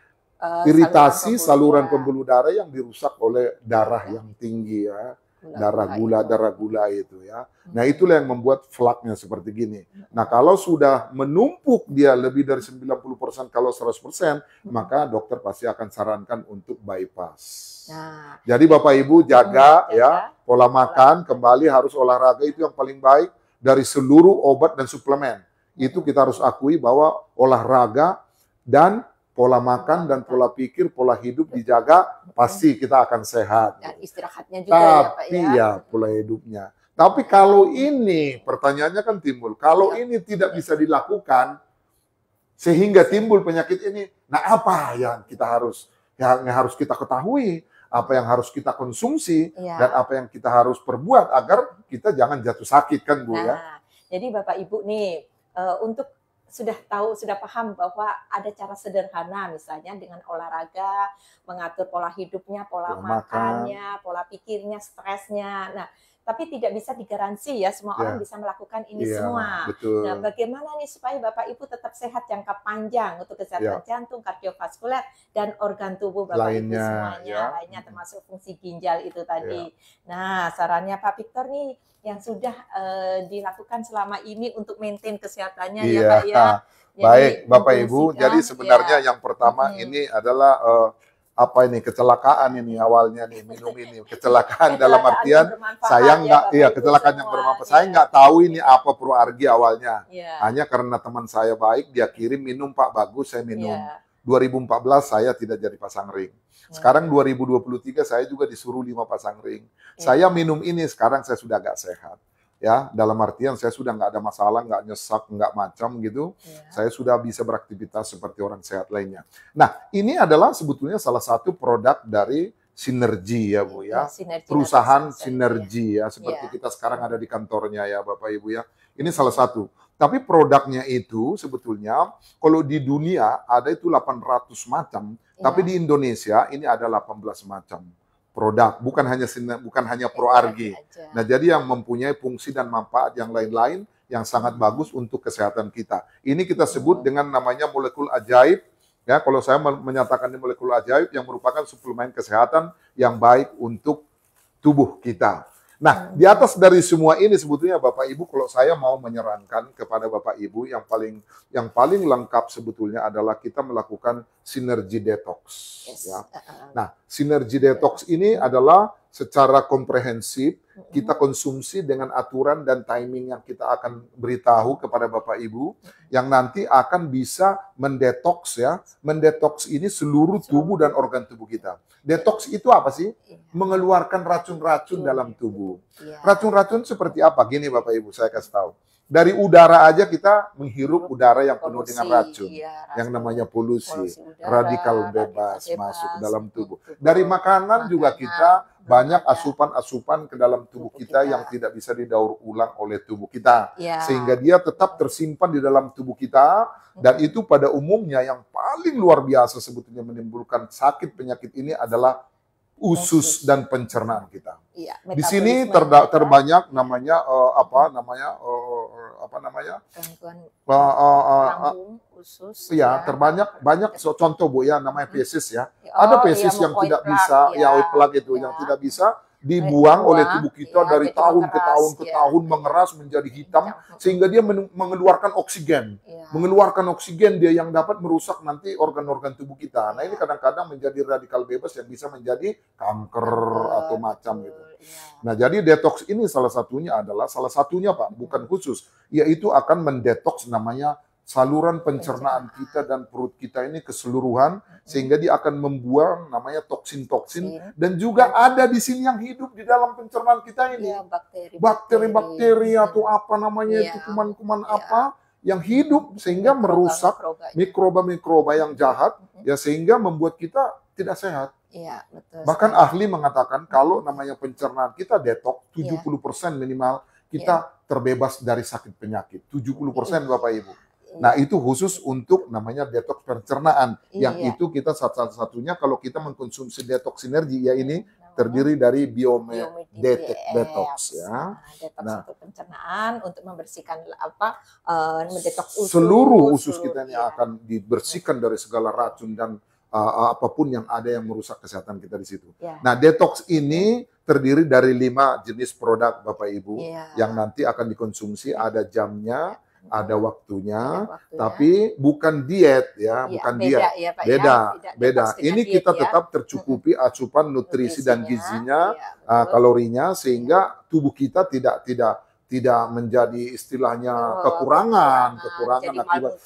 B: iritasi saluran pembuluh darah yang dirusak oleh darah yang tinggi ya. Darah gula itu ya. Nah, itulah yang membuat flaknya seperti gini. Nah, kalau sudah menumpuk dia lebih dari 90% kalau 100%, maka dokter pasti akan sarankan untuk bypass. Jadi Bapak Ibu jaga ya pola makan, kembali harus olahraga, itu yang paling baik dari seluruh obat dan suplemen. Itu kita harus akui bahwa olahraga dan pola makan dan pola pikir, pola hidup dijaga, pasti kita akan sehat.
A: Dan istirahatnya juga ya Pak ya.
B: Iya, pola hidupnya. Tapi kalau ini, pertanyaannya kan timbul, kalau ini tidak bisa dilakukan, sehingga timbul penyakit ini, nah apa yang harus kita ketahui, apa yang harus kita konsumsi, dan apa yang kita harus perbuat agar kita jangan jatuh sakit kan Bu ya.
A: Jadi Bapak Ibu nih, untuk sudah tahu, sudah paham bahwa ada cara sederhana misalnya dengan olahraga, mengatur pola hidupnya, pola makannya, pola pikirnya, stresnya. Nah, tapi tidak bisa digaransi ya semua orang bisa melakukan ini semua.
B: Betul.
A: Nah, bagaimana nih supaya Bapak Ibu tetap sehat jangka panjang untuk kesehatan jantung, kardiovaskuler, dan organ tubuh Bapak Ibu semuanya, lainnya termasuk fungsi ginjal itu tadi. Nah, sarannya Pak Victor nih yang sudah dilakukan selama ini untuk maintain kesehatannya ya Pak ya.
B: Jadi, baik Bapak Ibu, jadi sebenarnya yang pertama ini adalah apa ini kecelakaan ini awalnya nih minum ini kecelakaan dalam artian saya nggak kecelakaan yang bermanfaat saya nggak tahu ini apa Pro Argi awalnya hanya karena teman saya baik dia kirim minum Pak bagus saya minum 2014 saya tidak jadi pasang ring sekarang 2023 saya juga disuruh 5 pasang ring saya minum ini sekarang saya sudah agak sehat ya dalam artian saya sudah nggak ada masalah, nggak nyesak, nggak macam gitu, saya sudah bisa beraktivitas seperti orang sehat lainnya. Nah ini adalah sebetulnya salah satu produk dari sinergi ya Bu ya, perusahaan sinergi ya seperti kita sekarang ada di kantornya ya Bapak Ibu ya, ini salah satu. Tapi produknya itu sebetulnya kalau di dunia ada itu 800 macam, tapi di Indonesia ini ada 18 macam. Produk, bukan hanya Pro Argi. Nah, jadi yang mempunyai fungsi dan manfaat yang lain-lain yang sangat bagus untuk kesehatan kita. Ini kita sebut dengan namanya molekul ajaib. Ya, kalau saya menyatakan ini molekul ajaib yang merupakan suplemen kesehatan yang baik untuk tubuh kita. Nah, di atas dari semua ini sebetulnya Bapak Ibu kalau saya mau menyarankan kepada Bapak Ibu yang paling lengkap sebetulnya adalah kita melakukan sinergi detox ya. Nah, sinergi detox ini adalah secara komprehensif kita konsumsi dengan aturan dan timing yang kita akan beritahu kepada Bapak Ibu yang nanti akan bisa mendetoks ya. Mendetoks ini seluruh tubuh dan organ tubuh kita. Detox itu apa sih? Mengeluarkan racun-racun dalam tubuh. Racun-racun seperti apa? Gini Bapak Ibu saya kasih tahu. Dari udara aja kita menghirup udara yang penuh dengan racun. Yang namanya polusi. Radikal bebas masuk dalam tubuh. Dari makanan juga kita banyak asupan-asupan ke dalam tubuh kita yang tidak bisa didaur ulang oleh tubuh kita. Sehingga dia tetap tersimpan di dalam tubuh kita. Dan itu pada umumnya yang paling luar biasa sebetulnya menimbulkan sakit penyakit ini adalah usus dan pencernaan kita. Di sini terbanyak namanya
A: lambung, usus.
B: Banyak contoh Bu ya namanya feses ya. Ada feses yang tidak bisa plug itu yang tidak bisa dibuang oleh tubuh kita dari tahun ke tahun mengeras menjadi hitam sehingga dia mengeluarkan oksigen. Mengeluarkan oksigen dia yang dapat merusak nanti organ-organ tubuh kita. Nah, ini kadang-kadang menjadi radikal bebas yang bisa menjadi kanker atau macam gitu. Nah, jadi detox ini salah satunya Pak, bukan khusus, yaitu akan mendetoks namanya saluran pencernaan kita dan perut kita ini keseluruhan sehingga dia akan membuang namanya toksin-toksin dan juga ada di sini yang hidup di dalam pencernaan kita ini bakteri-bakteri atau apa namanya itu kuman-kuman apa yang hidup sehingga merusak mikroba-mikroba yang jahat ya sehingga membuat kita tidak sehat. Bahkan ahli mengatakan kalau namanya pencernaan kita detox 70% minimal kita terbebas dari sakit penyakit 70% Bapak Ibu. Nah itu khusus untuk namanya detox pencernaan. Yang itu kita satu-satunya kalau kita mengkonsumsi detox sinergi ya ini terdiri dari detox ya.
A: Detox untuk pencernaan untuk membersihkan mendetoks usus.
B: Seluruh usus kita ini akan dibersihkan dari segala racun dan apapun yang ada yang merusak kesehatan kita di situ. Nah detox ini terdiri dari 5 jenis produk Bapak Ibu yang nanti akan dikonsumsi ada jamnya. Ada waktunya, tapi bukan diet ya, bukan diet. Beda. Ini kita tetap tercukupi asupan nutrisi dan gizinya, kalorinya sehingga tubuh kita tidak menjadi istilahnya kekurangan akibat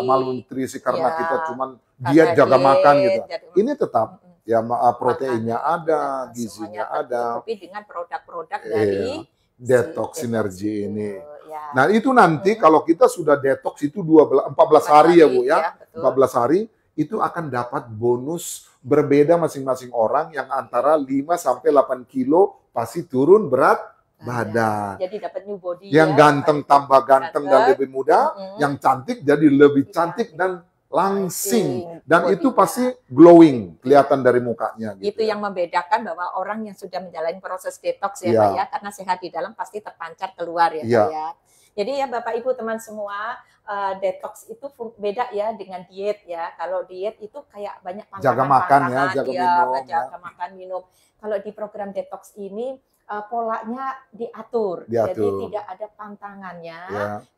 B: malnutrisi karena kita cuman diet jaga makan gitu. Ini tetap ya proteinnya ada, gizinya ada.
A: Tapi dengan produk-produk dari
B: detox sinergi ini. Nah itu nanti kalau kita sudah detox itu 14 hari ya Bu ya, 14 hari itu akan dapat bonus berbeda masing-masing orang yang antara 5 sampai 8 kilo pasti turun berat badan.
A: Jadi dapat new body.
B: Yang ganteng tambah ganteng dan lebih muda, yang cantik jadi lebih cantik dan langsing. Dan itu pasti glowing, kelihatan dari mukanya. Gitu
A: itu yang membedakan bahwa orang yang sudah menjalani proses detox ya Pak ya, karena sehat di dalam pasti terpancar keluar ya Pak ya. Jadi ya Bapak Ibu teman semua, detox itu beda ya dengan diet ya. Kalau diet itu kayak banyak pantangan,
B: jaga makan ya,
A: jaga makan minum. Kalau di program detox ini polanya diatur, jadi tidak ada pantangannya,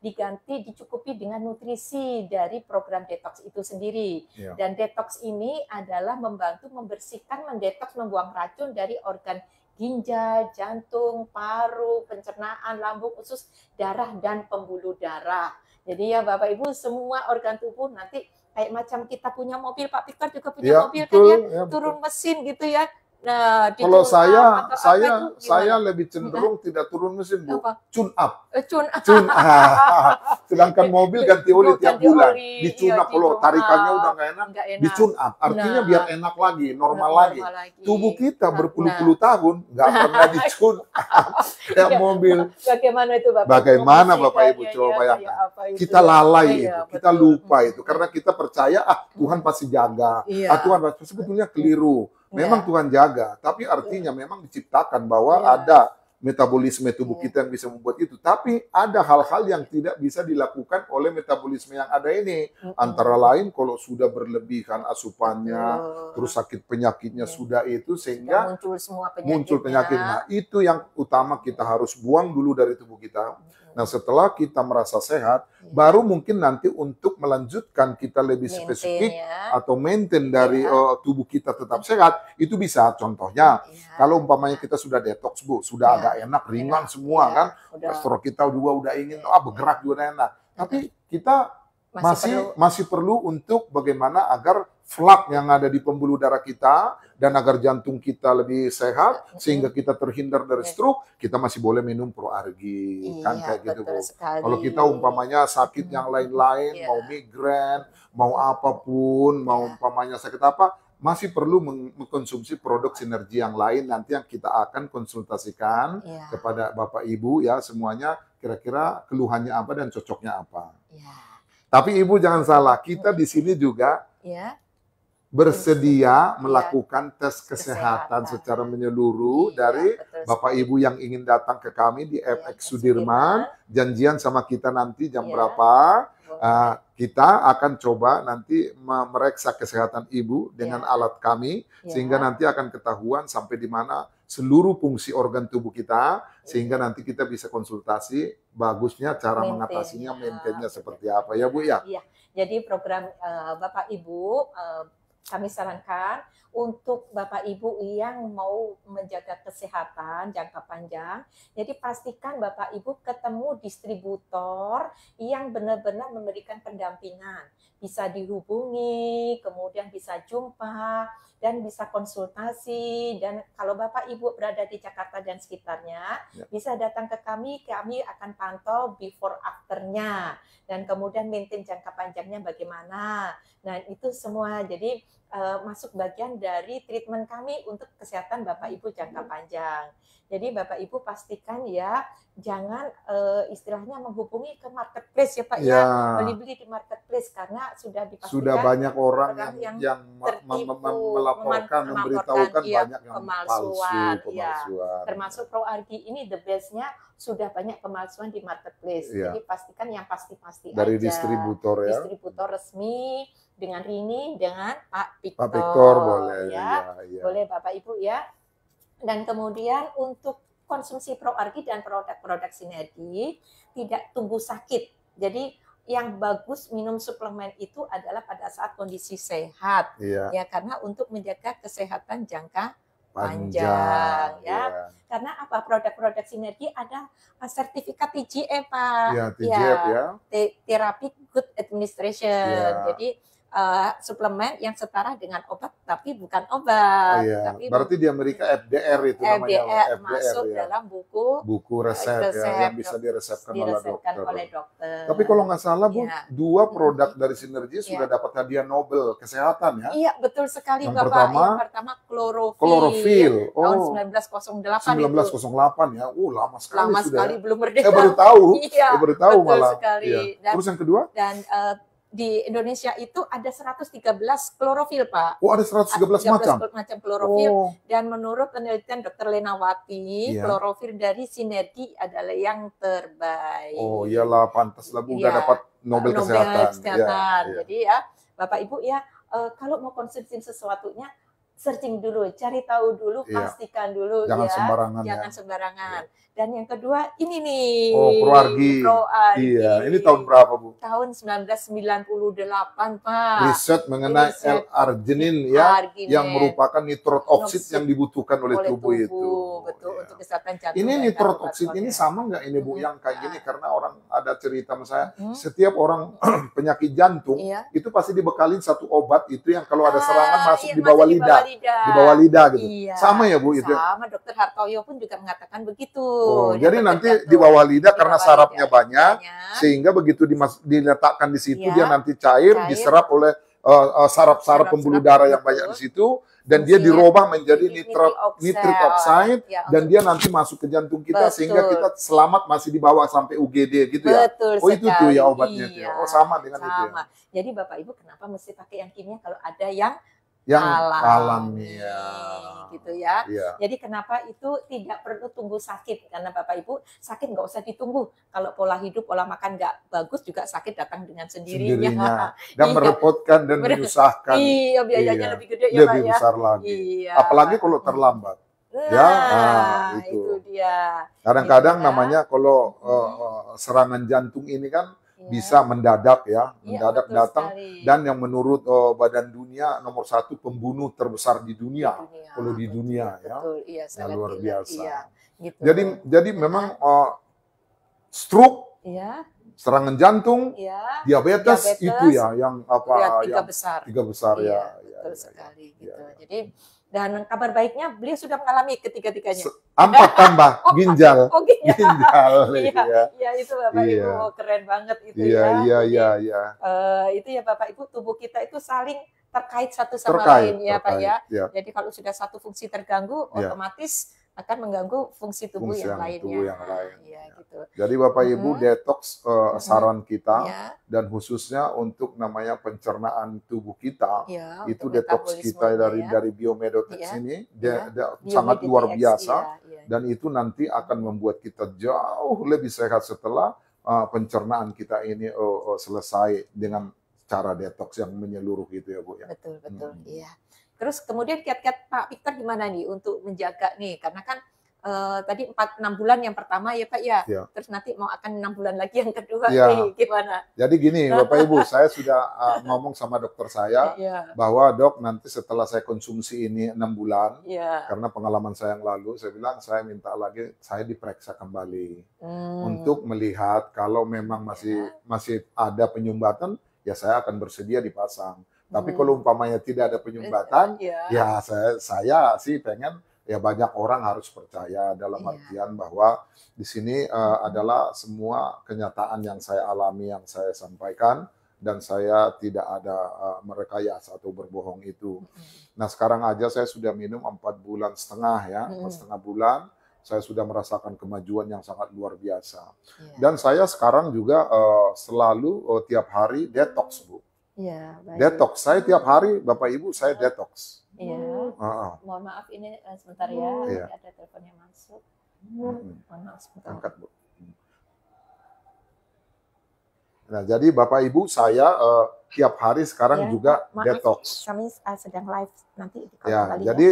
A: diganti dicukupi dengan nutrisi dari program detox itu sendiri. Dan detox ini adalah membantu membersihkan, mendetoks, membuang racun dari organ ginjal, jantung, paru, pencernaan, lambung, usus, darah, dan pembuluh darah. Jadi ya Bapak Ibu, semua organ tubuh nanti kayak macam kita punya mobil, Pak Victor juga punya mobil kan ya, turun mesin gitu ya.
B: Nah, kalau saya lebih cenderung tidak turun mesin, Bu. Tune up. Tune up. Sedangkan mobil ganti oli tiap bulan. Di tune up, kalau tarikannya udah nggak enak, di tune up. Artinya biar enak lagi, normal lagi. Tubuh kita berpuluh-puluh tahun nggak pernah di tune up kayak mobil.
A: Bagaimana itu Bapak?
B: Bagaimana Bapak Ibu coba bayangkan. Kita lalai itu, kita lupa itu. Karena kita percaya, Tuhan pasti jaga. Tuhan pasti, sebetulnya keliru. Memang Tuhan jaga, tapi artinya memang diciptakan bahwa ada metabolisme tubuh kita yang bisa membuat itu. Tapi ada hal-hal yang tidak bisa dilakukan oleh metabolisme yang ada ini. Antara lain kalau sudah berlebihan asupannya, terus sakit penyakitnya sudah itu, sehingga muncul penyakit. Nah, itu yang utama kita harus buang dulu dari tubuh kita. Nah, setelah kita merasa sehat, baru mungkin nanti untuk melanjutkan kita lebih spesifik atau maintain dari tubuh kita tetap sehat, itu bisa. Contohnya, kalau umpamanya kita sudah detox, Bu, sudah agak enak, ringan semua kan, kolesterol kita juga udah ingin, bergerak juga enak. Tapi kita masih perlu untuk bagaimana agar flak yang ada di pembuluh darah kita dan agar jantung kita lebih sehat sehingga kita terhindar dari stroke, kita masih boleh minum ProArgi kan kayak gitu, Bu. Kalau kita umpamanya sakit yang lain-lain, mau migrain, mau apapun, mau umpamanya sakit apa, masih perlu mengkonsumsi produk sinergi yang lain nanti yang kita akan konsultasikan kepada Bapak Ibu ya semuanya kira-kira keluhannya apa dan cocoknya apa. Tapi Ibu jangan salah, kita di sini juga bersedia melakukan tes kesehatan secara menyeluruh dari Bapak Ibu yang ingin datang ke kami di FX Sudirman, janjian sama kita nanti jam berapa, kita akan coba nanti memeriksa kesehatan Ibu dengan alat kami, sehingga nanti akan ketahuan sampai di mana seluruh fungsi organ tubuh kita, sehingga nanti kita bisa konsultasi bagusnya cara mengatasinya, maintainnya seperti apa ya Bu ya.
A: Jadi program Bapak Ibu kami sarankan untuk Bapak Ibu yang mau menjaga kesehatan jangka panjang, jadi pastikan Bapak Ibu ketemu distributor yang benar-benar memberikan pendampingan. Bisa dihubungi, kemudian bisa jumpa, dan bisa konsultasi. Dan kalau Bapak Ibu berada di Jakarta dan sekitarnya, bisa datang ke kami akan pantau before after-nya. Dan kemudian maintain jangka panjangnya bagaimana. Nah itu semua, jadi masuk bagian dari treatment kami untuk kesehatan Bapak Ibu jangka panjang. Jadi Bapak Ibu pastikan ya, jangan istilahnya menghubungi ke marketplace ya Pak ya, beli-beli di marketplace karena sudah dipastikan
B: sudah banyak orang yang melaporkan, memberitahukan banyak yang
A: pemalsuan. Termasuk ProArgi ini the best-nya sudah banyak pemalsuan di marketplace. Jadi pastikan yang pasti-pasti
B: dari
A: aja.
B: Distributor ya.
A: Distributor resmi dengan Rini, dengan Pak Victor.
B: Pak Victor boleh
A: boleh Bapak Ibu ya. Dan kemudian untuk konsumsi ProArgi dan produk-produk sinergi tidak tunggu sakit. Jadi yang bagus minum suplemen itu adalah pada saat kondisi sehat. Ya karena untuk menjaga kesehatan jangka panjang ya. Karena apa? Produk-produk sinergi ada sertifikat TGA Pak.
B: TGA
A: Therapy Good Administration. Jadi suplemen yang setara dengan obat tapi bukan obat.
B: Iya.
A: Tapi
B: Berarti di Amerika FDR itu namanya.
A: FDR masuk dalam buku
B: resep ya, yang bisa diresepkan oleh dokter. Tapi kalau nggak salah Bu,
A: Ya.
B: 2 produk dari Sinergi sudah dapat hadiah Nobel kesehatan ya.
A: Iya betul sekali
B: yang
A: Bapak.
B: Pertama,
A: yang pertama
B: klorofil.
A: Tahun 1908
B: 1908 ya. Lama sekali
A: lama
B: sudah.
A: sekali belum merdeka.
B: Saya baru tahu.
A: Iya,
B: saya baru tahu
A: betul
B: malah.
A: sekali.
B: Iya. Terus yang kedua?
A: Dan di Indonesia itu ada 113 klorofil, Pak.
B: Oh, ada 113 macam
A: klorofil. Dan menurut penelitian Dr. Lenawati, klorofil dari Sinergi adalah yang terbaik.
B: Oh, iyalah pantas lah Bu udah dapat Nobel Kesehatan.
A: Ya. Jadi ya, Bapak Ibu ya, kalau mau konsumsi sesuatunya searching dulu, cari tahu dulu, pastikan dulu
B: jangan
A: ya.
B: sembarangan.
A: Jangan sembarangan. Dan yang kedua ini nih.
B: Oh, ProArgi. Iya, ini tahun berapa Bu?
A: Tahun 1998, Pak.
B: Riset mengenai L-arginin ya, yang merupakan nitrot oksid yang dibutuhkan oleh tubuh itu.
A: Betul, untuk kesehatan jantung.
B: Ini nitrot oksid ini sama nggak ini Bu yang kayak gini? Karena orang ada cerita misalnya, setiap orang penyakit jantung itu pasti dibekalin satu obat itu yang kalau ada serangan masuk di bawah lidah. Di bawah lidah gitu. Sama ya Bu itu?
A: Sama, Dr. Hartoyo pun juga mengatakan begitu.
B: Oh, jadi nanti di bawah lidah karena sarapnya banyak, sehingga begitu diletakkan di situ dia nanti cair, diserap oleh sarap-sarap pembuluh darah yang banyak di situ, dan dia dirubah menjadi nitrik oxide, dan dia nanti masuk ke jantung kita sehingga kita selamat masih di bawah sampai UGD gitu ya.
A: Betul
B: itu tuh ya obatnya tuh. Oh sama dengan itu ya.
A: Jadi Bapak Ibu kenapa mesti pakai yang kimia kalau ada yang
B: alami
A: gitu ya. Jadi kenapa itu tidak perlu tunggu sakit, karena Bapak Ibu sakit nggak usah ditunggu. Kalau pola hidup, pola makan nggak bagus juga sakit datang dengan sendirinya.
B: Dan merepotkan dan menyusahkan.
A: Iya, biayanya lebih gede ya Pak ya.
B: Lebih besar lagi. Apalagi kalau terlambat.
A: Itu dia.
B: Kadang-kadang namanya kalau serangan jantung ini kan bisa mendadak ya, mendadak datang sekali. Dan yang menurut Badan Dunia nomor 1 pembunuh terbesar di dunia, kalau di dunia ya, luar biasa. Gitu. Jadi memang stroke, serangan jantung, diabetes itu ya yang tiga besar ya.
A: Betul sekali gitu. Jadi dan kabar baiknya beliau sudah mengalami ketiga-tiganya.
B: 4 tambah ginjal. Ginjal.
A: Iya itu Bapak Ibu, keren banget itu ya.
B: Iya.
A: Itu ya Bapak Ibu, tubuh kita itu saling terkait satu sama lain ya Pak ya. Jadi kalau sudah satu fungsi terganggu, otomatis akan mengganggu fungsi tubuh yang lainnya. Gitu.
B: Jadi Bapak Ibu detox saran kita dan khususnya untuk namanya pencernaan tubuh kita itu detox kita dari Biomedotex ini sangat luar biasa dan itu nanti akan membuat kita jauh lebih sehat setelah pencernaan kita ini selesai dengan cara detox yang menyeluruh gitu ya Bu ya.
A: Betul iya. Terus kemudian kiat-kiat Pak Victor gimana nih untuk menjaga nih, karena kan tadi 4-6 bulan yang pertama ya Pak ya. Terus nanti mau akan 6 bulan lagi yang kedua nih gimana?
B: Jadi gini Bapak Ibu, saya sudah ngomong sama dokter saya bahwa dok nanti setelah saya konsumsi ini 6 bulan, karena pengalaman saya yang lalu, saya bilang saya minta lagi saya diperiksa kembali untuk melihat kalau memang masih ada penyumbatan, ya saya akan bersedia dipasang. Tapi kalau umpamanya tidak ada penyumbatan, ya saya sih pengen ya banyak orang harus percaya dalam artian bahwa di sini adalah semua kenyataan yang saya alami, yang saya sampaikan, dan saya tidak ada merekayasa atau berbohong itu. Nah sekarang aja saya sudah minum 4,5 bulan ya, 4,5 bulan. Saya sudah merasakan kemajuan yang sangat luar biasa. Dan saya sekarang juga selalu tiap hari detox Bu. Detox, saya tiap hari Bapak Ibu saya detox.
A: Mohon maaf ini sebentar ya, ada telepon yang masuk. Mohon maaf sebentar.
B: Angkat Bu. Nah jadi Bapak Ibu saya tiap hari sekarang juga detox.
A: Kami sedang live nanti di
B: jadi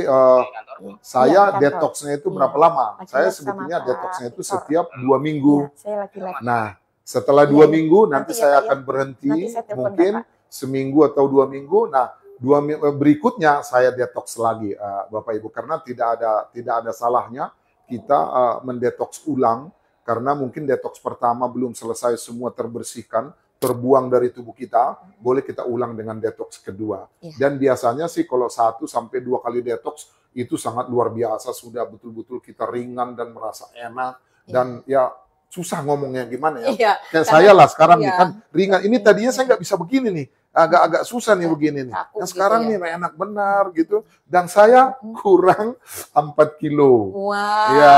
B: saya detoxnya itu berapa lama? Saya sebetulnya detoxnya itu setiap 2 minggu.
A: Saya lagi live.
B: Nah setelah 2 minggu nanti saya akan berhenti mungkin seminggu atau 2 minggu. Nah 2 minggu berikutnya saya detox lagi Bapak Ibu, karena tidak ada salahnya kita mendetox ulang, karena mungkin detox pertama belum selesai semua terbersihkan, terbuang dari tubuh kita, boleh kita ulang dengan detox kedua. Dan biasanya sih kalau 1 sampai 2 kali detox itu sangat luar biasa, sudah betul-betul kita ringan dan merasa enak dan ya susah ngomongnya gimana ya. Kayak saya lah sekarang nih kan ringan. Ini tadinya saya nggak bisa begini nih. Agak-agak susah nih begini nih. Nah sekarang nih enak benar gitu. Dan saya kurang 4 kilo.
A: Wow.
B: Ya,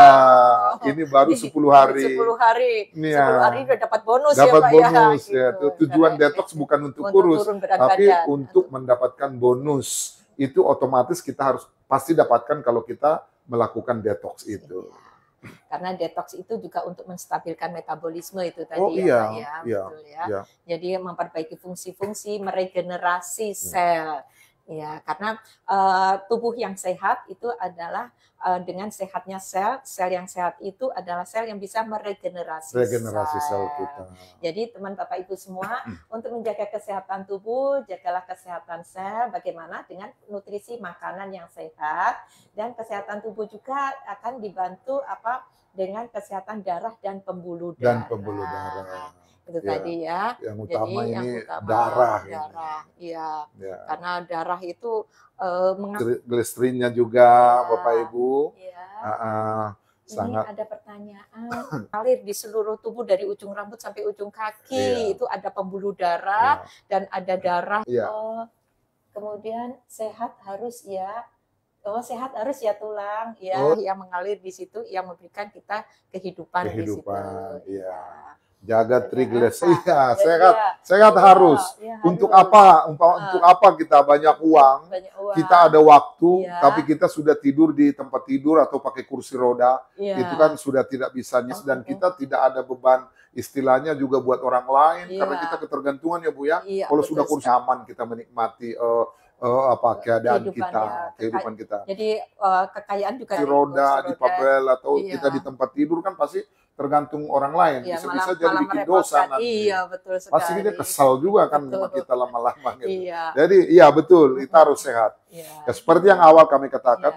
B: ini baru 10 hari.
A: 10 hari.
B: Ya.
A: 10 hari udah dapat bonus
B: dapat
A: ya Pak
B: bonus,
A: ya.
B: ya. Gitu. Tujuan detox bukan untuk kurus, tapi untuk mendapatkan bonus. Itu otomatis kita harus pasti dapatkan kalau kita melakukan detox itu.
A: Karena detox itu juga untuk menstabilkan metabolisme itu tadi ya Pak ya. Betul ya. Jadi memperbaiki fungsi-fungsi, meregenerasi sel. Ya, karena tubuh yang sehat itu adalah dengan sehatnya sel yang sehat itu adalah sel yang bisa meregenerasi
B: sel kita.
A: Jadi teman Bapak Ibu semua, untuk menjaga kesehatan tubuh, jagalah kesehatan sel, bagaimana dengan nutrisi makanan yang sehat, dan kesehatan tubuh juga akan dibantu dengan kesehatan darah dan pembuluh darah. Itu tadi ya.
B: Yang utama
A: jadi,
B: ini darah.
A: Iya. Karena darah itu
B: glisterinnya juga Bapak Ibu.
A: Ini ada pertanyaan. Ngalir di seluruh tubuh dari ujung rambut sampai ujung kaki. Itu ada pembuluh darah dan ada darah. Kemudian sehat harus ya. Sehat harus ya tulang ya, yang mengalir di situ, yang memberikan kita kehidupan di situ.
B: Jaga triglycerida. Sehat harus. Untuk apa? Untuk apa kita banyak uang? Kita ada waktu, tapi kita sudah tidur di tempat tidur atau pakai kursi roda. Itu kan sudah tidak bisa, dan kita tidak ada beban istilahnya juga buat orang lain, karena kita ketergantungan ya Bu ya. Kalau sudah kursi aman, kita menikmati keadaan kehidupan kita.
A: Jadi kekayaan juga
B: di roda, di pabel atau kita di tempat tidur kan pasti tergantung orang lain, bisa jadi bikin dosa nanti.
A: Betul sekali.
B: Pasti kita kesal juga kan sama kita lama-lama gitu. Jadi iya betul, kita harus sehat. Ya, seperti yang awal kami katakan,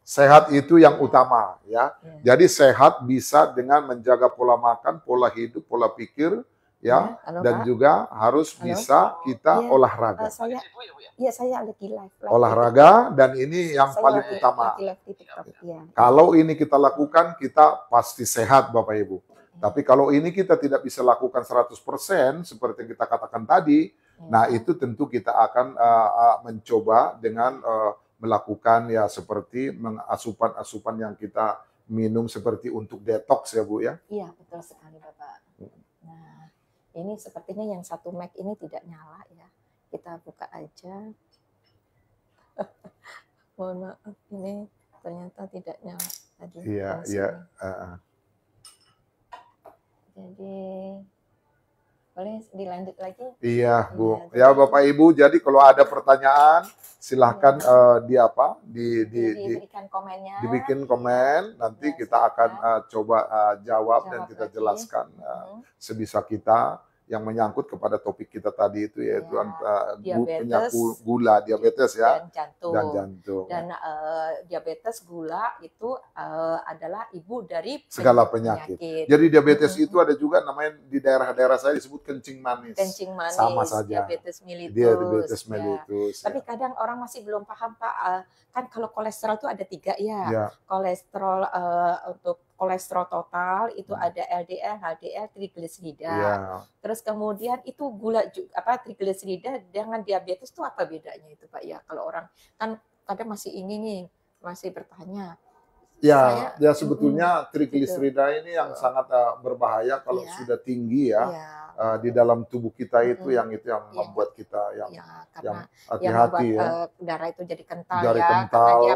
B: sehat itu yang utama ya. Jadi sehat bisa dengan menjaga pola makan, pola hidup, pola pikir ya, dan juga harus bisa kita olahraga.
A: Saya lagi live.
B: Olahraga, dan ini yang paling utama. Kalau ini kita lakukan, kita pasti sehat Bapak Ibu. Tapi kalau ini kita tidak bisa lakukan 100% seperti yang kita katakan tadi, nah itu tentu kita akan mencoba dengan melakukan ya seperti asupan-asupan yang kita minum seperti untuk detox ya Bu ya.
A: Iya, betul sekali Bapak. Nah, ini sepertinya yang satu mic ini tidak nyala ya. Kita buka aja. Mohon maaf, ini ternyata tidak nyala tadi.
B: Iya.
A: Jadi boleh dilanjut lagi?
B: Iya Bu. Ya Bapak Ibu. Jadi kalau ada pertanyaan silahkan
A: diberikan komennya.
B: Dibikin komen. Nanti kita akan coba jawab dan kita jelaskan sebisa kita yang menyangkut kepada topik kita tadi itu, yaitu penyakit gula, diabetes ya, dan jantung.
A: Dan diabetes, gula itu adalah ibu dari
B: segala penyakit. Jadi diabetes itu ada juga namanya di daerah-daerah saya disebut kencing manis.
A: Kencing manis,
B: sama saja.
A: Diabetes mellitus.
B: Diabetes mellitus.
A: Tapi kadang orang masih belum paham Pak, kan kalau kolesterol itu ada 3 ya. Kolesterol untuk kolesterol total itu ada LDL, HDL, trigliserida. Terus kemudian itu gula juga, trigliserida dengan diabetes itu apa bedanya itu Pak ya? Kalau orang kan kadang masih masih bertanya.
B: Ya sebetulnya trigliserida ini yang sangat berbahaya kalau sudah tinggi di dalam tubuh kita itu yang membuat kita yang hati-hati ya.
A: Darah itu jadi kental
B: karena dia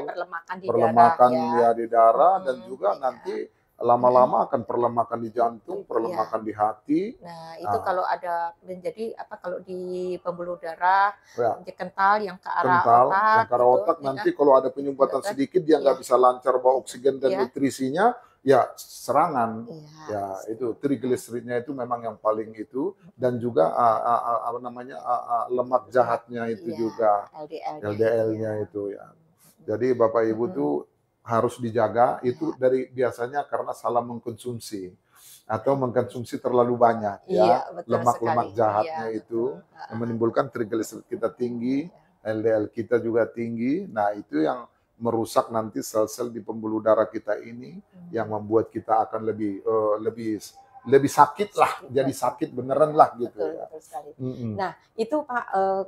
B: perlemakan di darah dan juga nanti lama-lama akan perlemakan di jantung, perlemakan di hati.
A: Nah, itu kalau ada menjadi kalau di pembuluh darah kental yang ke arah otak,
B: nanti kalau ada penyumbatan sedikit dia nggak bisa lancar bawa oksigen dan nutrisinya, ya serangan. Itu trigliseridnya itu memang yang paling itu, dan juga lemak jahatnya itu juga LDL-nya itu ya. Jadi Bapak Ibu tuh harus dijaga itu dari biasanya karena salah mengkonsumsi. atau mengkonsumsi terlalu banyak ya, lemak-lemak jahatnya itu yang menimbulkan triglycerid kita tinggi, LDL kita juga tinggi. Nah, itu yang merusak nanti sel-sel di pembuluh darah kita ini, yang membuat kita akan lebih sakit lah, jadi sakit beneran lah gitu.
A: Betul sekali. Nah, itu Pak,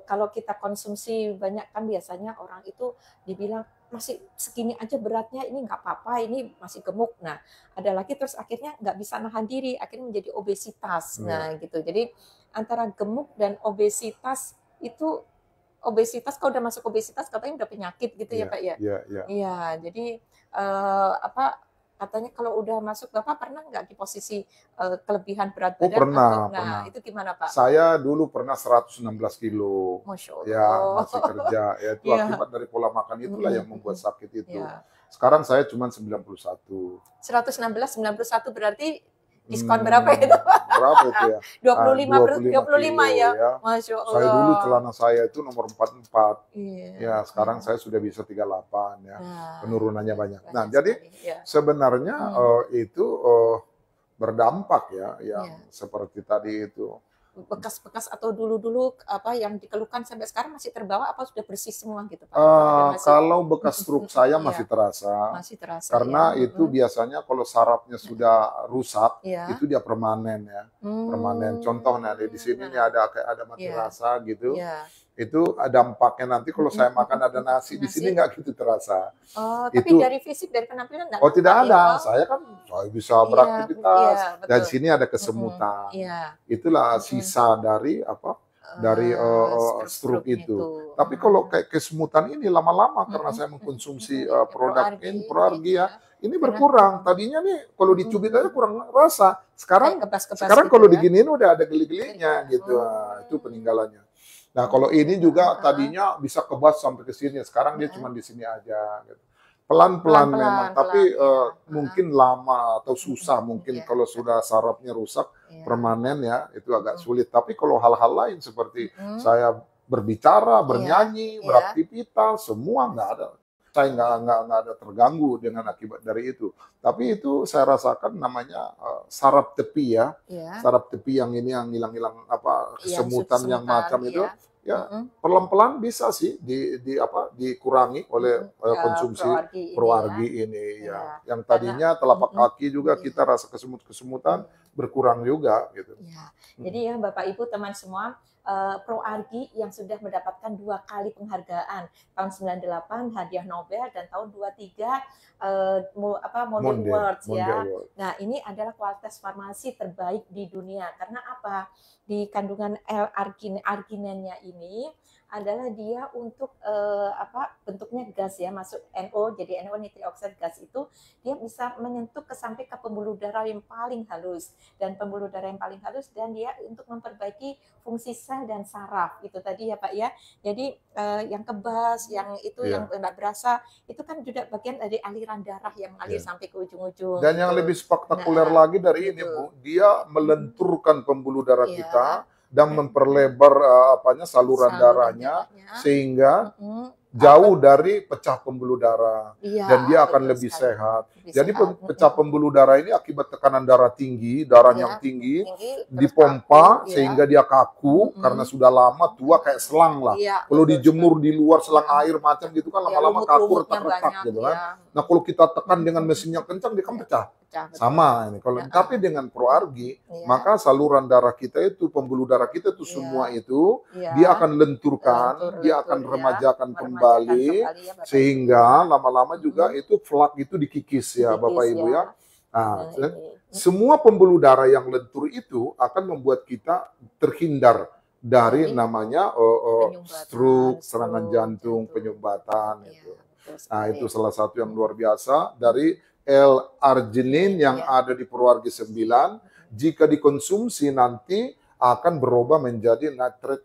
A: kalau kita konsumsi banyak kan biasanya orang itu dibilang masih segini aja beratnya, ini nggak apa-apa, ini masih gemuk. Nah, ada lagi terus akhirnya nggak bisa nahan diri, akhirnya menjadi obesitas. Nah, gitu. Jadi antara gemuk dan obesitas itu, kalau udah masuk obesitas katanya udah penyakit gitu ya Pak ya? Iya, jadi katanya kalau udah masuk, Bapak pernah nggak di posisi kelebihan berat badan?
B: Pernah.
A: Itu gimana Pak?
B: Saya dulu pernah 116 kilo.
A: Masya Allah.
B: Ya, masih kerja. Ya, itu akibat dari pola makan itulah yang membuat sakit itu. Sekarang saya cuma 91.
A: 116, 91 berarti diskon berapa itu?
B: Berapa itu ya?
A: 25 ya? Masya Allah.
B: Saya dulu celana saya itu nomor 44. Ya, sekarang saya sudah bisa 38 ya. Penurunannya banyak. Nah, jadi sebenarnya itu berdampak ya, yang seperti tadi itu.
A: Bekas-bekas atau dulu-dulu yang dikeluhkan sampai sekarang masih terbawa apa sudah bersih semua gitu Pak?
B: Kalau bekas stroke saya masih terasa. Karena itu biasanya kalau sarafnya sudah rusak, itu dia permanen ya. Permanen. Contohnya di sini ada mati rasa gitu. Itu dampaknya nanti kalau saya makan ada nasi di sini nggak gitu terasa.
A: Tapi dari fisik, dari penampilan nggak?
B: Tidak ada. Saya bisa beraktivitas. Dan sini ada kesemutan. Itulah sisa dari stroke itu. Tapi kalau kayak kesemutan ini lama-lama karena saya mengkonsumsi produk Proargi ya, ini berkurang. Tadinya nih kalau dicubit aja kurang rasa. Sekarang kalau diginiin udah ada geli-gelinya gitu. Itu peninggalannya. Nah, kalau ini juga tadinya bisa kebas sampai ke sini, sekarang dia cuma di sini aja. Gitu. Pelan-pelan memang, tapi mungkin lama atau susah mungkin kalau sudah sarafnya rusak permanen ya, itu agak sulit. Tapi kalau hal-hal lain seperti saya berbicara, bernyanyi, beraktivitas, semua nggak ada. Saya nggak ada terganggu dengan akibat dari itu. Tapi itu saya rasakan namanya saraf tepi ya. Saraf tepi yang ini yang hilang-hilang kesemutan yang macam itu. Ya, pelan-pelan bisa sih dikurangi oleh konsumsi Proargi ini ya. Yang tadinya telapak kaki juga kita rasa kesemutan berkurang juga gitu.
A: Jadi ya Bapak Ibu teman semua, Proargi yang sudah mendapatkan 2 kali penghargaan, tahun 98 hadiah Nobel dan tahun 23 Modern World ya. Nah, ini adalah kualitas farmasi terbaik di dunia. Karena apa? Di kandungan L-arginennya ini adalah dia untuk bentuknya gas ya, masuk NO, jadi NO nitric oxide gas itu dia bisa menyentuh sampai ke pembuluh darah yang paling halus, dan pembuluh darah yang paling halus, dan dia untuk memperbaiki fungsi sel dan saraf itu tadi ya Pak ya. Jadi yang kebas, yang itu yang nggak berasa itu kan juga bagian dari aliran darah yang mengalir sampai ke ujung-ujung.
B: Dan yang lebih spektakuler lagi dari ini Bu, dia melenturkan pembuluh darah kita dan memperlebar saluran darahnya sehingga jauh dari pecah pembuluh darah dan dia akan lebih sehat. Jadi pecah pembuluh darah ini akibat tekanan darah tinggi, darahnya yang tinggi dipompa sehingga dia kaku karena sudah lama tua kayak selang lah. Kalau dijemur di luar selang air macam gitu kan lama-lama kaku retak-retak gitu kan. Nah, kalau kita tekan dengan mesin yang kencang dia kan pecah. Sama ini. Kalau tapi dengan Proargi maka saluran darah kita itu, pembuluh darah kita itu semua itu dia akan lenturkan, dia akan remajakan kembali sehingga lama-lama juga itu flak itu dikikis ya Bapak Ibu ya. Nah, semua pembuluh darah yang lentur itu akan membuat kita terhindar dari namanya stroke, serangan jantung, penyumbatan itu. Nah, itu salah satu yang luar biasa dari L-arginin yang ada di Proargi 9. Jika dikonsumsi nanti akan berubah menjadi nitric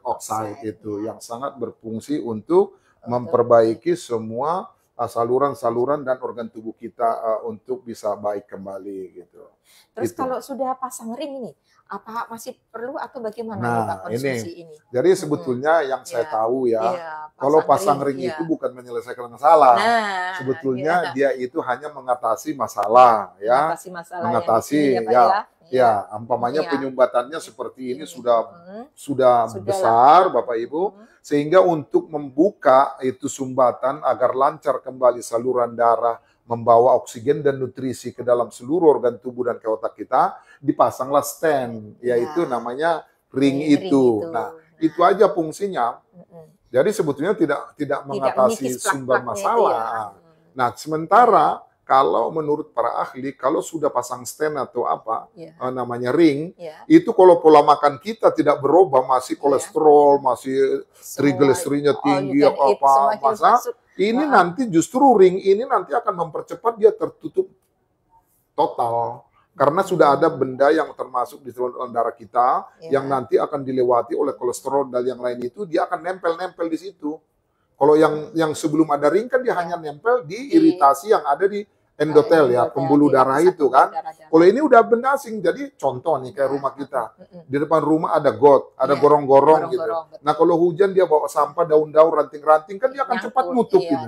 B: oxide itu yang sangat berfungsi untuk memperbaiki semua saluran-saluran dan organ tubuh kita untuk bisa baik kembali gitu.
A: Terus kalau sudah pasang ring ini, apa masih perlu atau bagaimana nih Pak konsumsi ini?
B: Jadi sebetulnya yang saya tahu ya, kalau pasang ring itu bukan menyelesaikan masalah. Sebetulnya dia itu hanya mengatasi masalah ya. Mengatasi ya, umpamanya penyumbatannya seperti ini sudah besar Bapak Ibu, sehingga untuk membuka itu sumbatan agar lancar kembali saluran darah, membawa oksigen dan nutrisi ke dalam seluruh organ tubuh dan ke otak kita, dipasanglah stent, yaitu namanya ring itu. Nah, itu aja fungsinya. Jadi sebetulnya tidak mengatasi sumber masalah. Nah, sementara kalau menurut para ahli, kalau sudah pasang stent atau apa, namanya ring, itu kalau pola makan kita tidak berubah, masih kolesterol, masih triglyceridnya tinggi, ini nanti justru ring ini nanti akan mempercepat dia tertutup total. Karena sudah ada benda yang termasuk di saluran darah kita, yang nanti akan dilewati oleh kolesterol dan yang lain itu, dia akan nempel-nempel di situ. Kalau yang sebelum ada ring kan dia hanya nempel di iritasi yang ada di endotel ya, pembuluh darah itu kan. Kalau ini udah benda asing, jadi contoh nih kayak rumah kita. Di depan rumah ada got, ada gorong-gorong gitu. Nah kalau hujan dia bawa sampah, daun-daun, ranting-ranting kan dia akan cepat nutup gitu.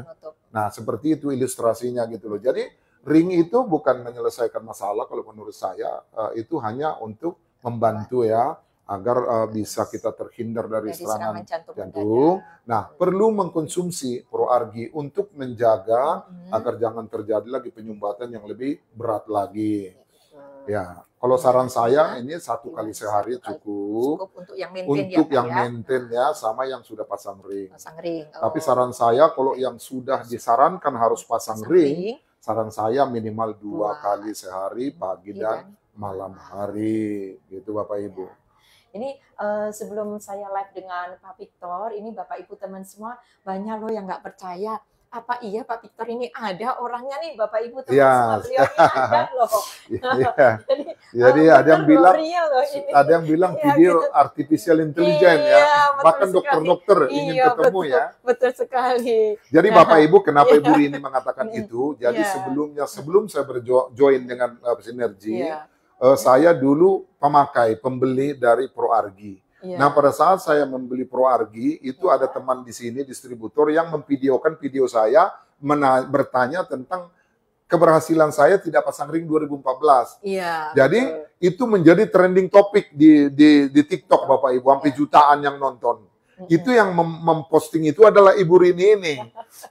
B: Nah seperti itu ilustrasinya gitu loh. Jadi ring itu bukan menyelesaikan masalah kalau menurut saya, itu hanya untuk membantu ya, agar bisa kita terhindar dari serangan jantung. Nah, perlu mengkonsumsi ProArgi untuk menjaga agar jangan terjadi lagi penyumbatan yang lebih berat lagi. Ya, kalau saran saya ini 1 kali sehari cukup untuk yang maintain ya, sama yang sudah pasang ring. Tapi saran saya kalau yang sudah disarankan harus pasang ring, saran saya minimal 2 kali sehari, pagi dan malam hari, gitu Bapak Ibu.
A: Ini sebelum saya live dengan Pak Victor, ini Bapak Ibu teman semua banyak loh yang nggak percaya. Apa iya Pak Victor ini ada orangnya nih Bapak Ibu teman semua, beliau ini ada loh.
B: Jadi ada yang bilang video gitu. Artificial intelligence ya, bahkan dokter-dokter ingin ketemu
A: betul,
B: ya.
A: Betul sekali.
B: Jadi Bapak Ibu, kenapa Ibu Rini mengatakan itu? Jadi sebelum saya berjoin dengan Sinergi, saya dulu pembeli dari ProArgi. Nah pada saat saya membeli ProArgi, itu ada teman di sini, distributor yang memvideokan video saya bertanya tentang keberhasilan saya tidak pasang ring 2014. Jadi itu menjadi trending topik di TikTok Bapak Ibu, sampai jutaan yang nonton. Itu yang memposting itu adalah Ibu Rini ini.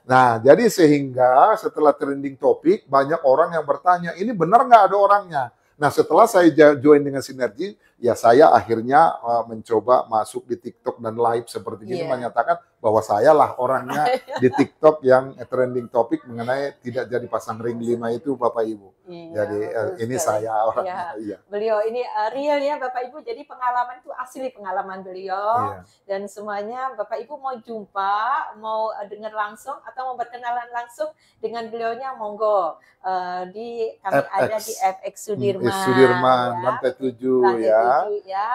B: Nah, jadi sehingga setelah trending topik, banyak orang yang bertanya, ini benar nggak ada orangnya? Nah, setelah saya join dengan Sinergi, ya saya akhirnya mencoba masuk di TikTok dan live seperti ini, menyatakan bahwa saya lah orangnya di TikTok yang trending topik mengenai tidak jadi pasang ring 5 itu Bapak Ibu. Jadi ini saya orangnya.
A: Beliau ini real ya Bapak Ibu, jadi pengalaman itu asli pengalaman beliau. Dan semuanya Bapak Ibu mau jumpa, mau dengar langsung atau mau berkenalan langsung dengan beliaunya, monggo. Kami ada di FX Sudirman,
B: lantai 7 ya.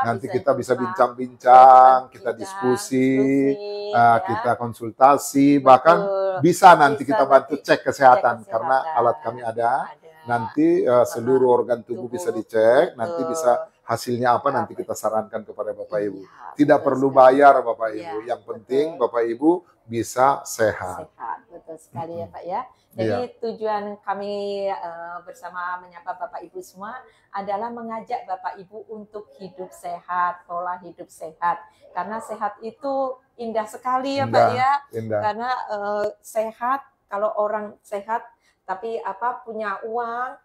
B: Nanti kita bisa bincang-bincang, kita diskusi, kita konsultasi, bahkan bisa nanti kita bantu cek kesehatan karena alat kami ada. Nanti seluruh organ tubuh bisa dicek, nanti bisa hasilnya apa nanti kita sarankan kepada Bapak Ibu. Tidak perlu bayar Bapak Ibu, yang penting Bapak Ibu bisa sehat.
A: Betul sekali ya Pak ya. Jadi tujuan kami bersama menyapa Bapak Ibu semua adalah mengajak Bapak Ibu untuk hidup sehat, pola hidup sehat. Karena sehat itu indah sekali ya Pak ya. Karena sehat, kalau orang sehat tapi punya uang,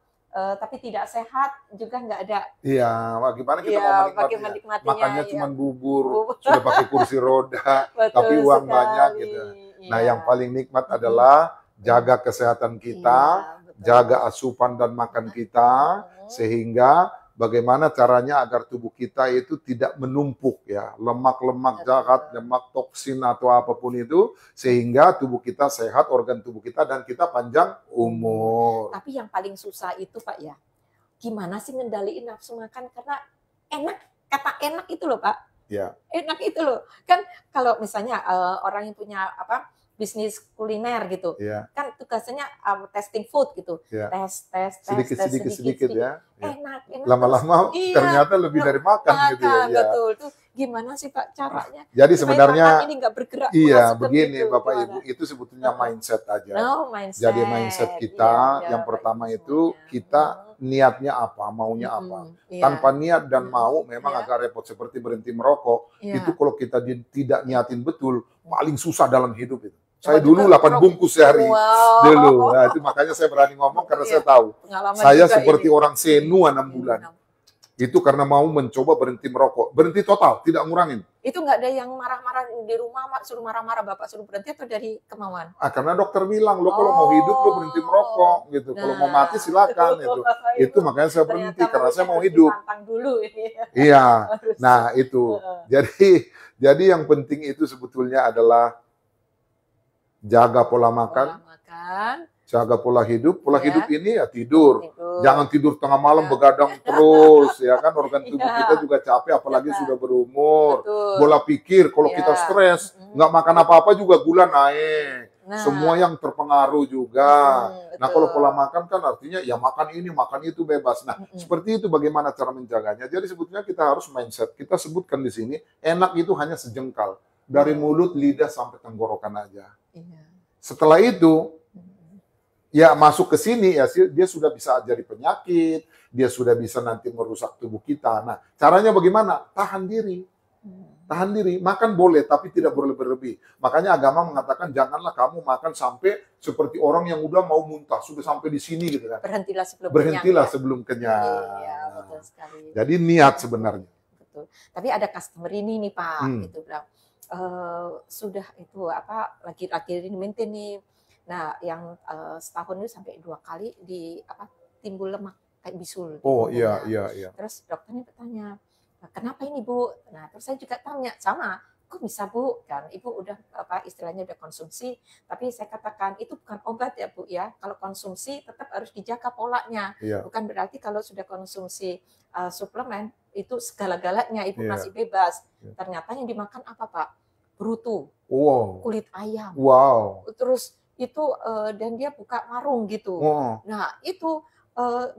A: tapi tidak sehat juga nggak ada.
B: Iya, gimana kita mau menikmatinya? Makannya cuma bubur, sudah pakai kursi roda, tapi uang banyak gitu. Nah, yang paling nikmat adalah jaga kesehatan kita, jaga asupan dan makan kita, sehingga bagaimana caranya agar tubuh kita itu tidak menumpuk ya, lemak-lemak jahat, lemak toksin atau apapun itu, sehingga tubuh kita sehat, organ tubuh kita, dan kita panjang umur.
A: Tapi yang paling susah itu Pak ya, gimana sih ngendaliin nafsu makan? Karena enak, kata enak itu loh Pak. Enak itu loh. Kan kalau misalnya orang yang punya bisnis kuliner gitu.
B: Iya.
A: Kan tugasnya testing food gitu.
B: Iya.
A: Tes
B: sedikit ya.
A: Enak.
B: Lama-lama ternyata lebih dari makan gitu ya.
A: Betul. Itu gimana sih Pak caranya?
B: Jadi sebenarnya
A: ini nggak bergerak.
B: Iya, begini Bapak Ibu, itu sebetulnya mindset aja.
A: Mindset.
B: Jadi mindset kita yang pertama itu kita niatnya apa, maunya apa. Tanpa niat dan mau memang agak repot, seperti berhenti merokok. Itu kalau kita tidak niatin betul, paling susah dalam hidup itu. Saya dulu 8 bungkus sehari dulu. Nah, itu makanya saya berani ngomong karena saya tahu. Saya seperti orang senu 6 bulan. Itu karena mau mencoba berhenti merokok. Berhenti total, tidak ngurangin.
A: Itu nggak ada yang marah-marah di rumah, suruh marah-marah, Bapak suruh berhenti atau dari kemauan?
B: Karena dokter bilang, lo kalau mau hidup lo berhenti merokok gitu. Kalau mau mati silakan itu. Itu makanya saya berhenti karena saya mau hidup.
A: Dulu ini.
B: Iya. Nah, itu. Jadi yang penting itu sebetulnya adalah jaga pola makan. Jaga pola hidup. Pola hidup ini ya tidur. Jangan tidur tengah malam begadang terus, ya kan, organ tubuh kita juga capek, apalagi sudah berumur. Bola pikir, kalau kita stres, nggak makan apa-apa juga gula naik. Semua yang terpengaruh juga. Nah, kalau pola makan kan artinya ya makan ini, makan itu bebas. Nah, seperti itu bagaimana cara menjaganya. Jadi sebetulnya kita harus mindset. Kita sebutkan di sini, enak itu hanya sejengkal. Dari mulut, lidah, sampai tenggorokan aja. Setelah itu, ya masuk ke sini ya dia sudah bisa jadi penyakit, dia sudah bisa nanti merusak tubuh kita. Nah, caranya bagaimana? Tahan diri. Tahan diri, makan boleh tapi tidak berlebih-lebih. Makanya agama mengatakan janganlah kamu makan sampai seperti orang yang udah mau muntah, sudah sampai di sini gitu kan. Berhentilah sebelum kenyang.
A: Iya, betul sekali.
B: Jadi niat sebenarnya.
A: Betul. Tapi ada customer ini nih Pak, itu bilang sudah itu lagi ini maintain nih. Nah, yang setahun itu sampai 2 kali timbul lemak kayak bisul.
B: Oh iya.
A: Terus dokternya bertanya, kenapa ini Bu? Nah, terus saya juga tanya sama, kok bisa Bu? Kan Ibu udah istilahnya udah konsumsi, tapi saya katakan itu bukan obat ya Bu ya. Kalau konsumsi tetap harus dijaga polanya. Bukan berarti kalau sudah konsumsi suplemen itu segala-galanya Ibu masih bebas. Ternyata yang dimakan apa Pak? Brutu. Kulit ayam. Terus itu dan dia buka warung gitu. Nah itu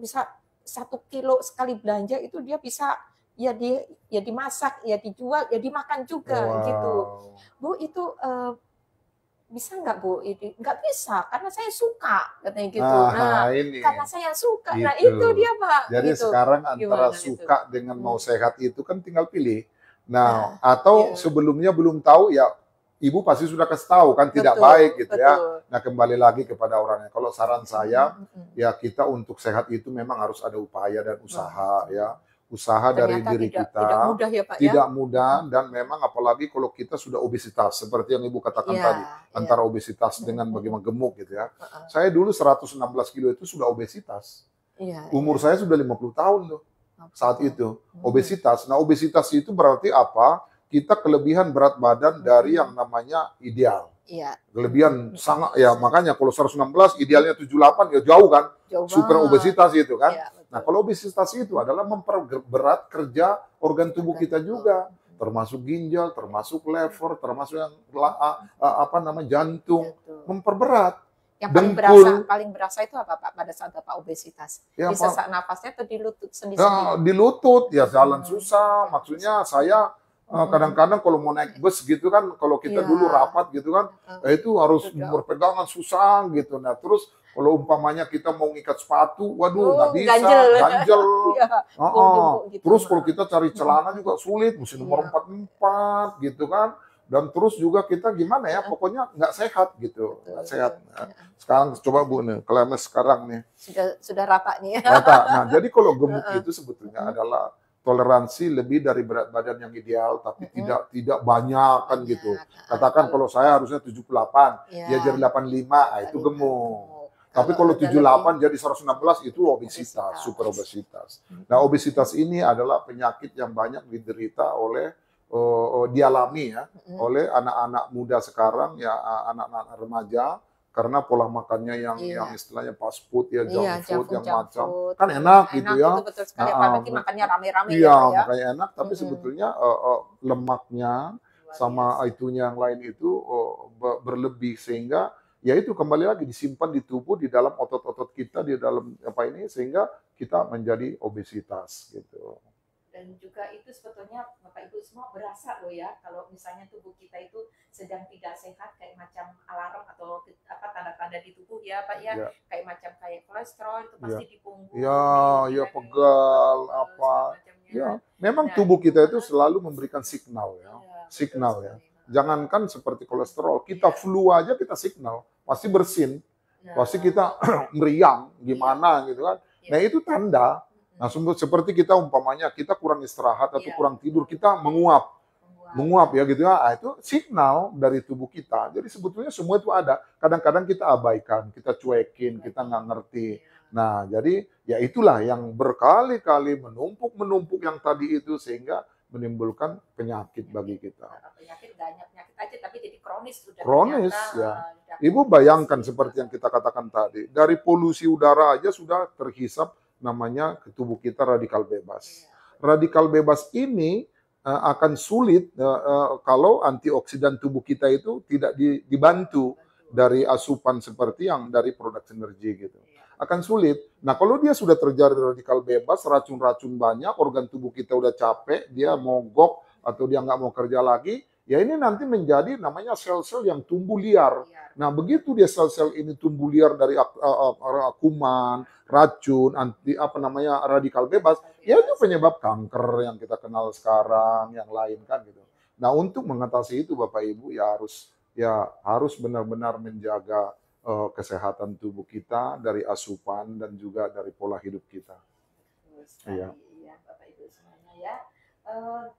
A: bisa 1 kilo sekali belanja itu dia bisa ya dimasak, ya dijual, ya dimakan juga gitu. Bu itu bisa nggak Bu? Nggak bisa karena saya suka katanya gitu.
B: Ini.
A: Karena saya suka. Gitu. Nah itu dia Pak.
B: Jadi gitu. Sekarang antara suka dengan mau sehat itu kan tinggal pilih. Nah atau sebelumnya belum tahu ya. Ibu pasti sudah kasih tahu kan tidak baik gitu ya. Nah kembali lagi kepada orangnya. Kalau saran saya ya kita untuk sehat itu memang harus ada upaya dan usaha ya. Usaha dari diri kita.
A: Tidak mudah ya Pak
B: tidak mudah dan memang apalagi kalau kita sudah obesitas seperti yang Ibu katakan tadi. Antara obesitas dengan bagaimana gemuk gitu ya. Saya dulu 116 kilo itu sudah obesitas. Umur saya sudah 50 tahun loh saat itu. Obesitas. Nah obesitas itu berarti apa? Kita kelebihan berat badan dari yang namanya ideal. Kelebihan sangat ya makanya kalau 116 idealnya 78 ya jauh kan. Super obesitas itu kan. Nah, kalau obesitas itu adalah memperberat kerja organ tubuh kita juga, termasuk ginjal, termasuk lever, termasuk yang jantung, memperberat.
A: Yang paling berasa itu apa Pak pada saat Bapak obesitas? Di sesak nafasnya atau di lutut sendiri-sendiri?
B: Di lutut ya jalan susah. Maksudnya saya kadang-kadang kalau mau naik bus gitu kan, kalau kita dulu rapat gitu kan, itu harus berpegangan susah gitu. Nah terus kalau umpamanya kita mau ngikat sepatu, waduh nggak bisa, ganjel. Terus kalau kita cari celana juga sulit, mesti nomor 44 gitu kan. Dan terus juga kita gimana ya, pokoknya nggak sehat gitu, nggak sehat. Nah, sekarang coba Bu nih, klemes sekarang nih.
A: Sudah rata nih.
B: Rata. Nah jadi kalau gemuk itu sebetulnya adalah toleransi lebih dari berat badan yang ideal, tapi tidak banyak kan gitu. Katakan kalau saya harusnya 78, dia jadi 85, itu gemuk. Tapi kalau 78 jadi 116 itu obesitas, super obesitas. Nah obesitas ini adalah penyakit yang banyak diderita oleh dialami ya oleh anak-anak muda sekarang ya, anak-anak remaja. Karena pola makannya yang istilahnya fast food ya, junk food yang macam kan enak gitu ya.
A: Betul sekali, apalagi makannya rame-rame
B: ya. Makanya enak, tapi sebetulnya lemaknya sama itunya yang lain itu berlebih, sehingga ya itu kembali lagi disimpan di tubuh, di dalam otot-otot kita, di dalam apa ini, sehingga kita menjadi obesitas gitu.
A: Dan juga itu sebetulnya Bapak Ibu semua berasa loh ya, kalau misalnya tubuh kita itu sedang tidak sehat, kayak macam alarm atau apa tanda-tanda di tubuh ya Pak ya, kayak macam kolesterol itu pasti di punggung,
B: ya pegal apa, ya memang tubuh kita itu selalu memberikan signal ya, signal ya. Jangankan seperti kolesterol, kita flu aja kita signal, pasti bersin, pasti kita meriang gimana gitu kan. Nah itu tanda. Nah, seperti kita umpamanya kita kurang istirahat atau kurang tidur, kita menguap ya gitu ya. Nah, itu signal dari tubuh kita. Jadi sebetulnya semua itu ada. Kadang-kadang kita abaikan, kita cuekin, kita nggak ngerti. Nah, jadi ya itulah yang berkali-kali menumpuk yang tadi itu, sehingga menimbulkan penyakit bagi kita.
A: Penyakit nggak hanya penyakit aja, tapi jadi kronis sudah.
B: Kronis ya. Ibu bayangkan seperti yang kita katakan tadi, dari polusi udara aja sudah terhisap namanya ke tubuh kita radikal bebas. Radikal bebas ini akan sulit kalau antioksidan tubuh kita itu tidak dibantu dari asupan seperti yang dari produk sinergi gitu. Akan sulit. Nah, kalau dia sudah terjadi radikal bebas, racun-racun banyak, organ tubuh kita udah capek, dia mogok atau dia nggak mau kerja lagi, ya ini nanti menjadi namanya sel-sel yang tumbuh liar. Nah, begitu dia sel-sel ini tumbuh liar dari kuman, racun, radikal bebas, ya itu penyebab kanker yang kita kenal sekarang, yang lain kan gitu. Nah, untuk mengatasi itu Bapak Ibu harus benar-benar menjaga kesehatan tubuh kita dari asupan dan juga dari pola hidup kita.
A: Iya, Bapak Ibu semuanya ya.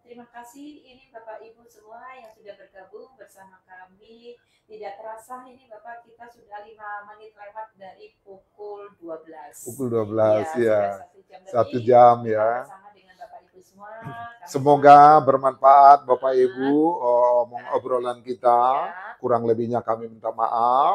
A: Terima kasih ini Bapak Ibu semua yang sudah bergabung bersama kami. Tidak terasa ini Bapak, kita sudah 5 menit lewat dari pukul 12.
B: Pukul 12 ya. 1
A: jam
B: ya.
A: Bersama dengan Bapak Ibu semua.
B: Semoga bermanfaat Bapak Ibu obrolan kita. Kurang lebihnya kami minta maaf.